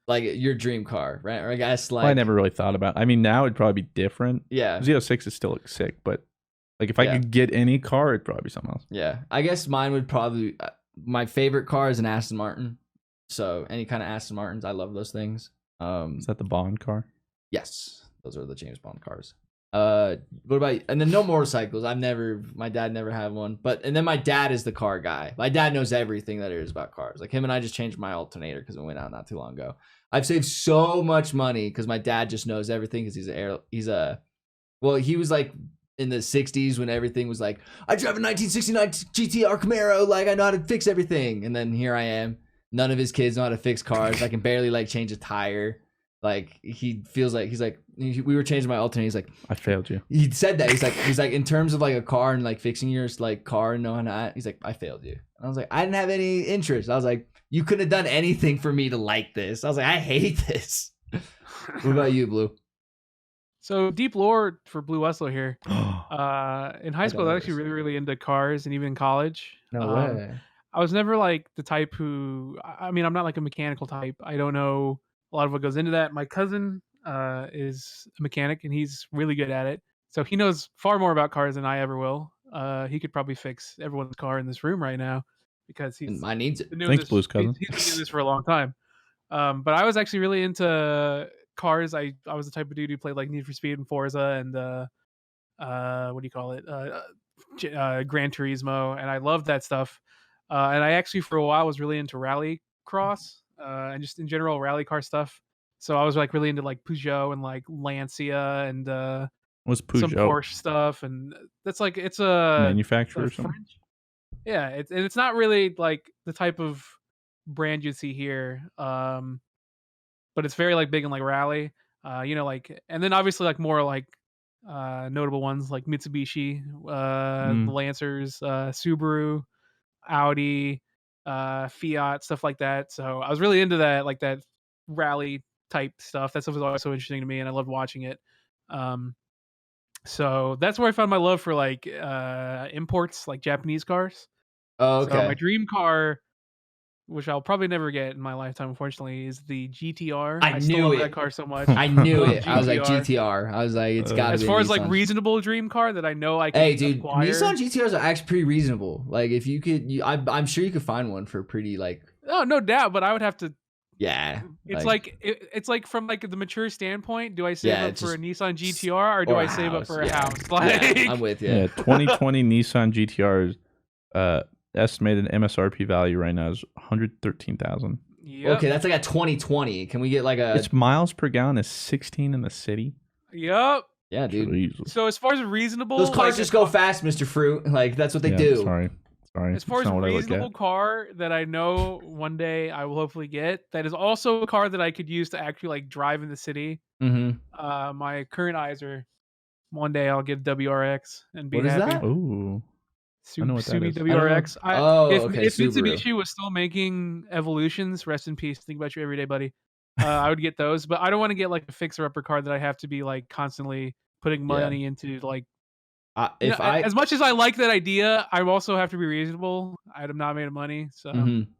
Like your dream car, right? Or I guess like
I never really thought about. I mean, now it'd probably be different.
Yeah,
Z06 is still sick, but like if I could get any car, it'd probably be something else.
Yeah, I guess mine would probably my favorite car is an Aston Martin. So any kind of Aston Martins, I love those things.
Is that the Bond car?
Yes, those are the James Bond cars. What about and then no motorcycles? My dad never had one. And then my dad is the car guy. My dad knows everything that there is about cars. Like him and I just changed my alternator because it went out not too long ago. I've saved so much money because my dad just knows everything because he was like in the 60s when everything was like, I drive a 1969 GTR Camaro, like I know how to fix everything. And then here I am. None of his kids know how to fix cars. I can barely like change a tire. Like he feels like we were changing my alternator. He's like,
I failed you.
He said that. He's like in terms of like a car and like fixing your like car and knowing how. He's like, I failed you. And I was like, I didn't have any interest. I was like, you couldn't have done anything for me to like this. I was like, I hate this. What about you, Blue?
So deep lore for BlueWestlo here. In high school, I was actually really, really into cars, and even in college.
No way.
I was never like the type who. I mean, I'm not like a mechanical type. I don't know a lot of what goes into that. My cousin is a mechanic, and he's really good at it. So he knows far more about cars than I ever will. He could probably fix everyone's car in this room right now. Because
mine needs it.
Thanks, Blue's cousin.
He's been doing this for a long time. But I was actually really into cars. I was the type of dude who played like Need for Speed and Forza and what do you call it? Gran Turismo, and I loved that stuff. And I actually for a while was really into rally cross and just in general rally car stuff. So I was like really into like Peugeot and like Lancia and
what's Peugeot?
Some Porsche stuff, and that's like it's a
manufacturer or something.
French. Yeah, it's not really like the type of brand you see here, but it's very like big in like rally, like, and then obviously like more like notable ones like Mitsubishi, the Lancers, Subaru, Audi, Fiat, stuff like that. So I was really into that, like that rally type stuff. That stuff was always so interesting to me, and I loved watching it. So that's where I found my love for like imports, like Japanese cars.
Oh, okay.
So my dream car, which I'll probably never get in my lifetime, unfortunately, is the GTR.
I knew it.
That car so much.
I knew it. I was like GTR. I was like, it's got to be.
As far as like reasonable dream car that I know I can.
Hey, dude,
acquire.
Nissan GTRs are actually pretty reasonable. Like if you could, I'm sure you could find one for pretty like.
Oh, no doubt, but I would have to.
Yeah,
it's like from like the mature standpoint. Do I save up for a Nissan GTR or do I save up for a house? Like,
I'm with you.
Yeah, 2020 Nissan GTR's estimated MSRP value right now is $113,000.
Yep.
Okay, that's like a 2020. Can we get like a?
Its miles per gallon is 16 in the city.
Yep.
Yeah, dude.
Jesus.
So as far as reasonable,
those cars just go fast, Mr. Fruit. Like that's what they do.
Sorry.
As far as a reasonable car that I know one day I will hopefully get, that is also a car that I could use to actually like drive in the city.
Mm-hmm.
My current eyes are one day I'll get WRX and be
happy.
What is
that?
Ooh. I know what that is.
WRX. If
Subaru.
Mitsubishi was still making Evolutions, rest in peace. Think about you every day, buddy. I would get those, but I don't want to get like a fixer-upper car that I have to be like constantly putting money into like. As much as I like that idea, I also have to be reasonable. I'm not made of money, so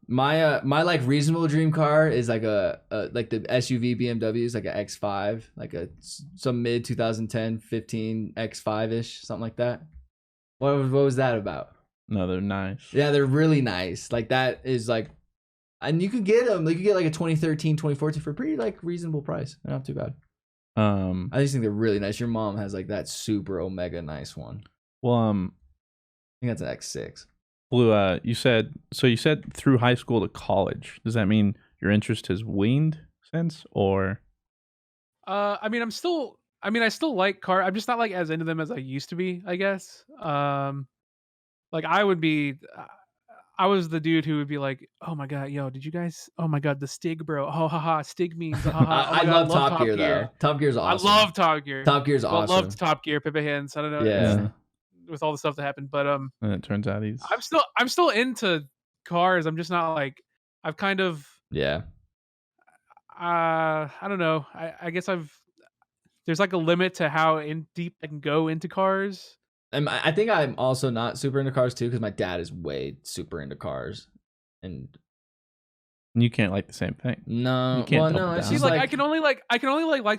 my like reasonable dream car is like a like the SUV BMW is like a X5, like some mid 2010 15 X5 ish, something like that. What was that about?
No, they're nice.
Yeah, they're really nice. Like that is like, and you can get them. Like you get like a 2013, 2014 for a pretty like reasonable price. They're not too bad. I just think they're really nice. Your mom has like that super omega nice one.
Well,
I think that's an X6.
Blue, you said through high school to college. Does that mean your interest has waned since, or?
I mean, I still like car. I'm just not like as into them as I used to be, I guess. Like I was the dude who would be like, "Oh my god, yo, did you guys? Oh my god, the Stig, bro. Oh haha, Stig memes. Oh,
I love Top Gear though. Top Gear's awesome.
I love Top Gear.
Top Gear's awesome.
I love Top Gear. Pepe Hands. I don't know.
Yeah.
With all the stuff that happened, but
and it turns out
I'm still into cars. I'm just not like I've kind of I don't know. I guess there's like a limit to how in deep I can go into cars.
And I think I'm also not super into cars too because my dad is way super into cars, and
you can't like the same thing.
No,
you can't.
See, like I can only like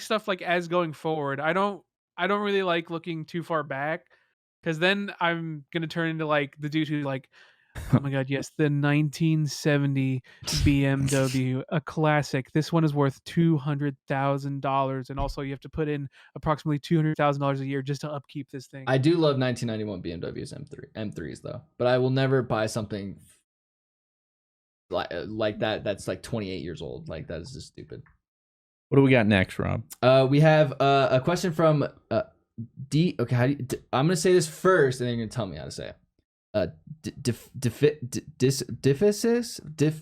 stuff like as going forward. I don't really like looking too far back because then I'm gonna turn into like the dude who like, oh my god, yes, the 1970 BMW, a classic. This one is worth $200,000, and also you have to put in approximately $200,000 a year just to upkeep this thing.
I do love 1991 BMWs M3s though, but I will never buy something like that. That's like 28 years old. Like that is just stupid.
What do we got next, Rob?
We have a question from D. Okay, I'm gonna say this first, and then you're gonna tell me how to say it.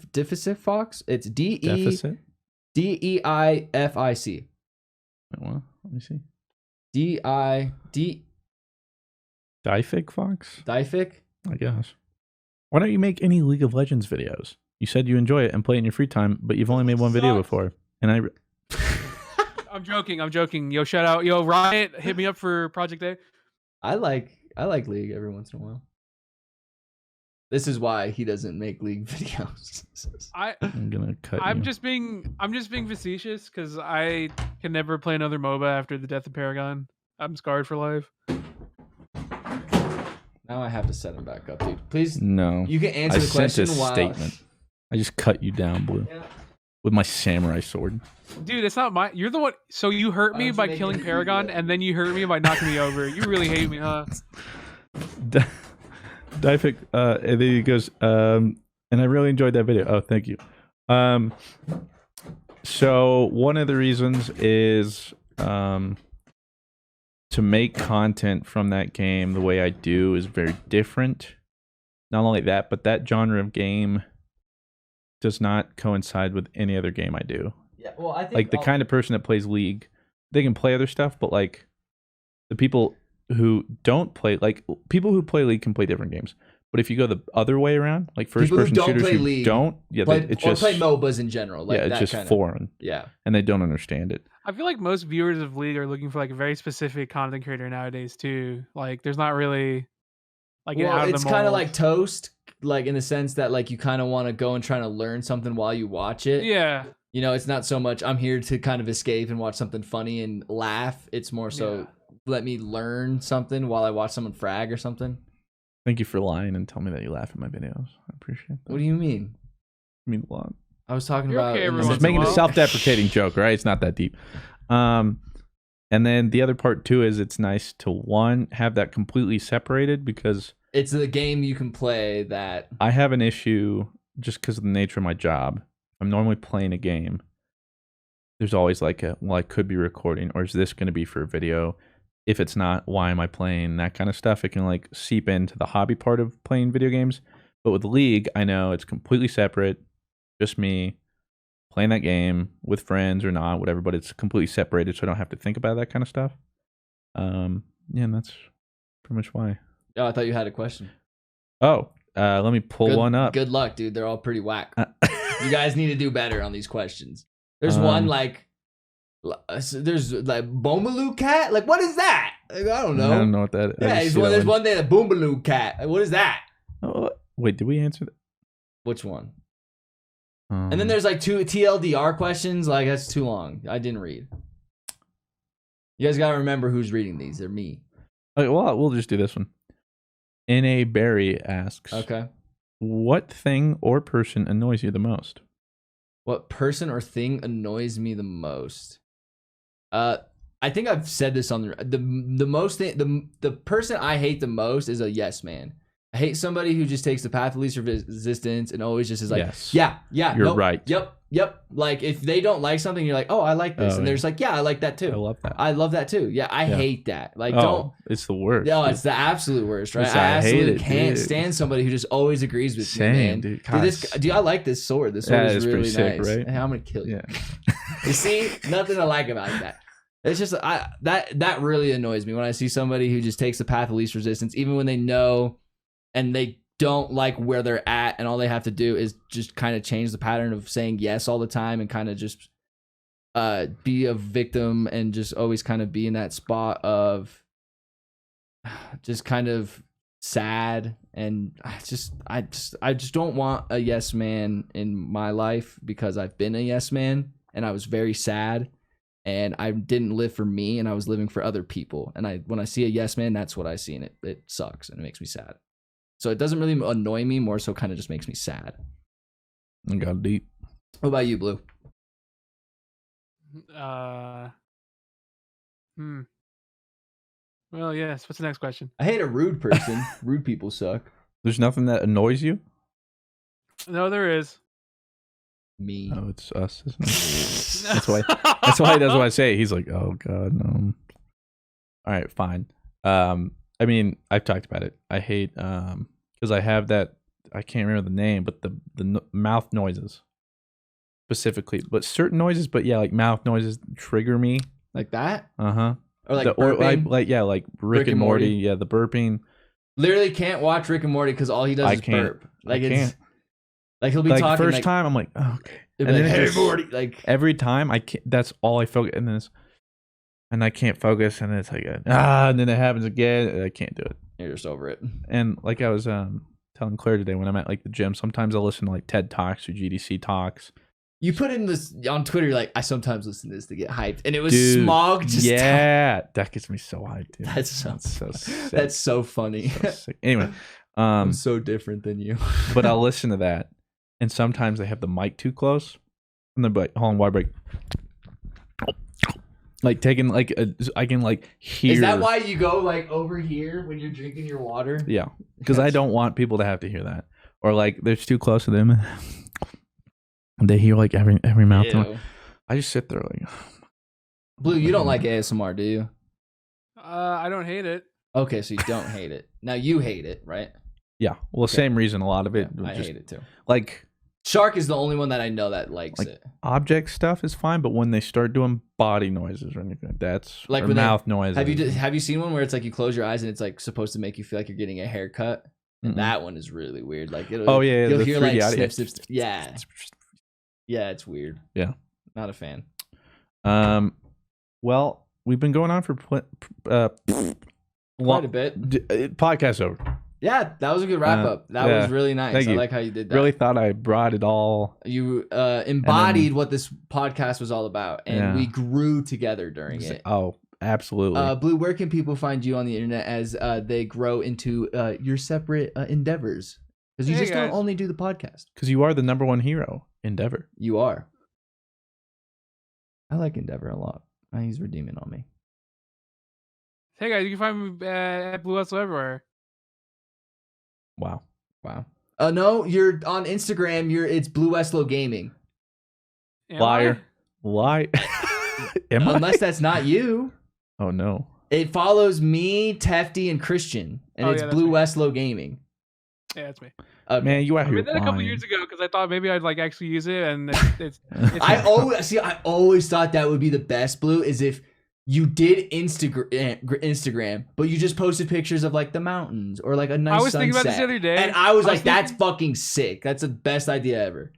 Deficit Fox. It's DEIFIC.
Well, let me see.
DIFIC
Fox.
DIFIC.
I guess. Why don't you make any League of Legends videos? You said you enjoy it and play it in your free time, but you've only made one video before, and
I'm joking. Yo, shout out. Yo, Riot, hit me up for Project A.
I like League every once in a while. This is why he doesn't make League videos.
I'm gonna cut.
I'm just being facetious because I can never play another MOBA after the death of Paragon. I'm scarred for life.
Now I have to set him back up, dude. Please.
No.
You can answer the question.
Statement. I just cut you down, Blue, with my samurai sword.
Dude, it's not my. You're the one. So you hurt me by killing Paragon, and then you hurt me by knocking me over. You really hate me, huh?
Difik, and then he goes, and I really enjoyed that video. Oh, thank you. So one of the reasons is to make content from that game the way I do is very different. Not only that, but that genre of game does not coincide with any other game I do.
Yeah, well, I think
like the kind of person that plays League, they can play other stuff, but like the people who don't play, like people who play League can play different games, But if you go the other way around, like first-person shooters
play
who
League,
don't,
it's just play MOBAs in general. Like
it's just foreign.
Yeah,
and they don't understand it.
I feel like most viewers of League are looking for like a very specific content creator nowadays too. Like, there's not really like
it's kind of like Toast, like in the sense that like you kind of want to go and try to learn something while you watch it.
Yeah.
You know, it's not so much I'm here to kind of escape and watch something funny and laugh. It's more so let me learn something while I watch someone frag or something.
Thank you for lying and telling me that you laugh at my videos. I appreciate that.
What do you mean?
I mean a lot.
I was talking about.
Okay,
I'm just making a self-deprecating joke, right? It's not that deep. And then the other part too is it's nice to have that completely separated because
it's a game you can play that.
I have an issue just because of the nature of my job. I'm normally playing a game. There's always like I could be recording, or is this going to be for a video? If it's not, why am I playing? That kind of stuff. It can like seep into the hobby part of playing video games. But with League, I know it's completely separate. Just me playing that game with friends or not, whatever, but it's completely separated, so I don't have to think about that kind of stuff. And that's pretty much why.
Oh, I thought you had a question.
Oh, let me pull one up.
Good luck, dude. They're all pretty whack. You guys need to do better on these questions. There's one like, there's like Boomaloo Cat. Like, what is that? Like, I don't know.
I don't know what that is.
Yeah, there's one day, the Boomaloo Cat. Like, what is that?
Oh, wait, did we answer that?
Which one? And then there's like 2 TLDR questions. Like, that's too long. I didn't read. You guys gotta remember who's reading these. They're me.
Okay, well, we'll just do this one. N.A. Barry asks,
okay,
what thing or person annoys you the most?
What person or thing annoys me the most? I think I've said this on the most thing. The person I hate the most is a yes man. I hate somebody who just takes the path of least resistance and always just is like, yeah,
you're right.
Yep. Like if they don't like something, you're like, oh, I like this, and they're just like, yeah, I like that too.
I love that.
I love that too. Yeah, I hate that. Like, don't.
It's the worst.
No, it's the absolute worst, right? I absolutely can't stand somebody who just always agrees with me, man. Dude, I like this sword. This sword is really nice. Sick, right? Hey, I'm gonna kill you. Yeah. You see, nothing I like about that. It's just that really annoys me when I see somebody who just takes the path of least resistance, even when they know and they don't like where they're at, and all they have to do is just kind of change the pattern of saying yes all the time and kind of just be a victim and just always kind of be in that spot of just kind of sad. And I just don't want a yes man in my life, because I've been a yes man and I was very sad. And I didn't live for me, and I was living for other people. And when I see a yes man, that's what I see, and it sucks and it makes me sad. So it doesn't really annoy me, more so kind of just makes me sad.
I got deep.
What about you, Blue?
Well, yes. What's the next question?
I hate a rude person. Rude people suck.
There's nothing that annoys you?
No, there is.
Me.
Oh, it's us, isn't it? That's why he does what I say. He's like, oh god, no. All right, fine. I mean, I've talked about it. I hate because I have that, I can't remember the name, but the mouth noises specifically, but certain noises, but yeah, like mouth noises trigger me.
Like that?
Uh-huh.
Or like burping?
Like Rick and Morty. Yeah, the burping.
Literally can't watch Rick and Morty because all he does is burp. Like
I can't.
Like he'll be talking.
First time, I'm like, oh, okay.
And then hey, Morty. Like
every time, I can't. That's all I focus. And I can't focus, and it's like, and then it happens again, and I can't do it.
You're just over it.
And like I was telling Claire today, when I'm at like the gym, sometimes I'll listen to like TED Talks or GDC Talks.
You put in this on Twitter, you're like, I sometimes listen to this to get hyped, and it was Smog. Just
that gets me so hyped, dude.
That's so sick. That's so funny. So
sick. Anyway,
I'm so different than you.
But I'll listen to that, and sometimes they have the mic too close, and they're like, hold on, why break? Like taking like I can like hear.
Is that why you go like over here when you're drinking your water?
Yeah, because I don't want people to have to hear that, or like they're too close to them, and they hear like every mouth. I just sit there like.
Blue, you don't like ASMR, do you?
I don't hate it.
Okay, so you don't hate it. Now you hate it, right?
Yeah. Well, same reason. A lot of it.
Yeah, I hate it too.
Like.
Shark is the only one that I know that likes it.
Object stuff is fine, but when they start doing body noises or anything, that's like mouth noises.
Have you seen one where it's like you close your eyes and it's like supposed to make you feel like you're getting a haircut? And that one is really weird. Like,
you'll
hear like snip. Yeah, it's weird.
Yeah,
not a fan.
Well, we've been going on for
quite a bit.
Podcast over.
Yeah, that was a good wrap up. That was really nice. I like how you did that.
Really thought I brought it all.
You embodied what this podcast was all about, and we grew together during it.
Oh, absolutely.
Blue, where can people find you on the internet as they grow into your separate endeavors? Because you don't only do the podcast.
Because you are the number one hero, Endeavor.
You are. I like Endeavor a lot. He's redeeming on me.
Hey guys, you can find me at BlueWestlo everywhere.
Wow.
No, you're on Instagram. It's BlueWestlo Gaming.
Liar. Lie.
Unless that's not you.
Oh no.
It follows me, Tefty, and Christian, and it's BlueWestlo Gaming.
Yeah, that's me.
Man, you out here.
I did that a couple years ago because I thought maybe I'd like actually use it, and it's
I always thought that would be the best, Blue, is if you did Instagram, but you just posted pictures of like the mountains or like a nice sunset.
I was thinking about this the other day,
and I was like, that's fucking sick. That's the best idea ever.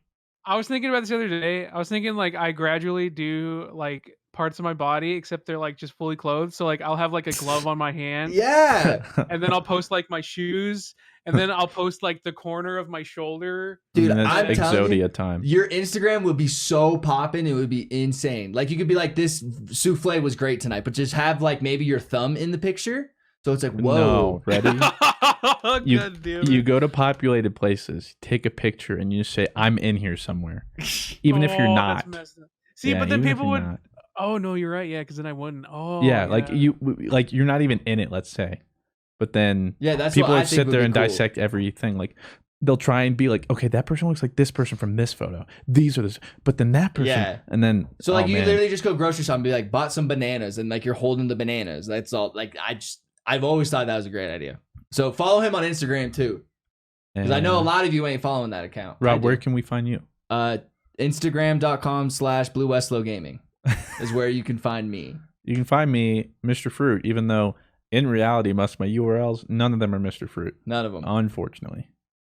I was thinking about this the other day. I was thinking like I gradually do like parts of my body, except they're like just fully clothed. So like I'll have like a glove on my hand.
Yeah.
And then I'll post like my shoes. And then I'll post like the corner of my shoulder.
Dude, I'm telling you,
time.
Your Instagram would be so popping. It would be insane. Like you could be like, this souffle was great tonight, but just have like maybe your thumb in the picture. So it's like, whoa.
No, ready? You go to populated places, take a picture, and you just say, I'm in here somewhere. Even if you're not.
See, but then people would. Not. Oh, no, you're right. Yeah, because then I wouldn't. Oh,
yeah, like you're not even in it, let's say. But then
that's
people
would
sit there and dissect everything. Like they'll try and be like, okay, that person looks like this person from this photo. These are this, but then that person, and then
so like you literally just go grocery shopping, and be like, bought some bananas, and like you're holding the bananas. That's all. Like I've always thought that was a great idea. So follow him on Instagram too, because I know a lot of you ain't following that account.
Rob, where can we find you?
Instagram.com/BlueWestlo Gaming is where you can find me.
You can find me, Mr. Fruit, even though. In reality, most of my URLs, none of them are Mr. Fruit.
None of them.
Unfortunately.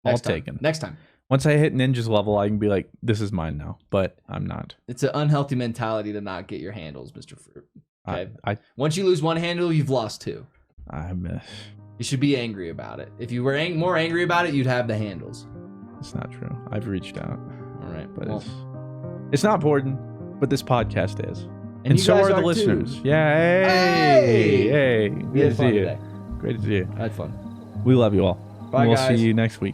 All taken.
Next time.
Once I hit Ninja's level, I can be like, this is mine now. But I'm not.
It's an unhealthy mentality to not get your handles, Mr. Fruit. Okay? Once you lose one handle, you've lost two.
I miss.
You should be angry about it. If you were more angry about it, you'd have the handles.
It's not true. I've reached out.
All right.
But it's not important, but this podcast is. And so are the listeners. Too. Yeah. Hey. Good to see you. Great to see you.
I had fun.
We love you all.
Bye,
we'll
guys.
see you next week.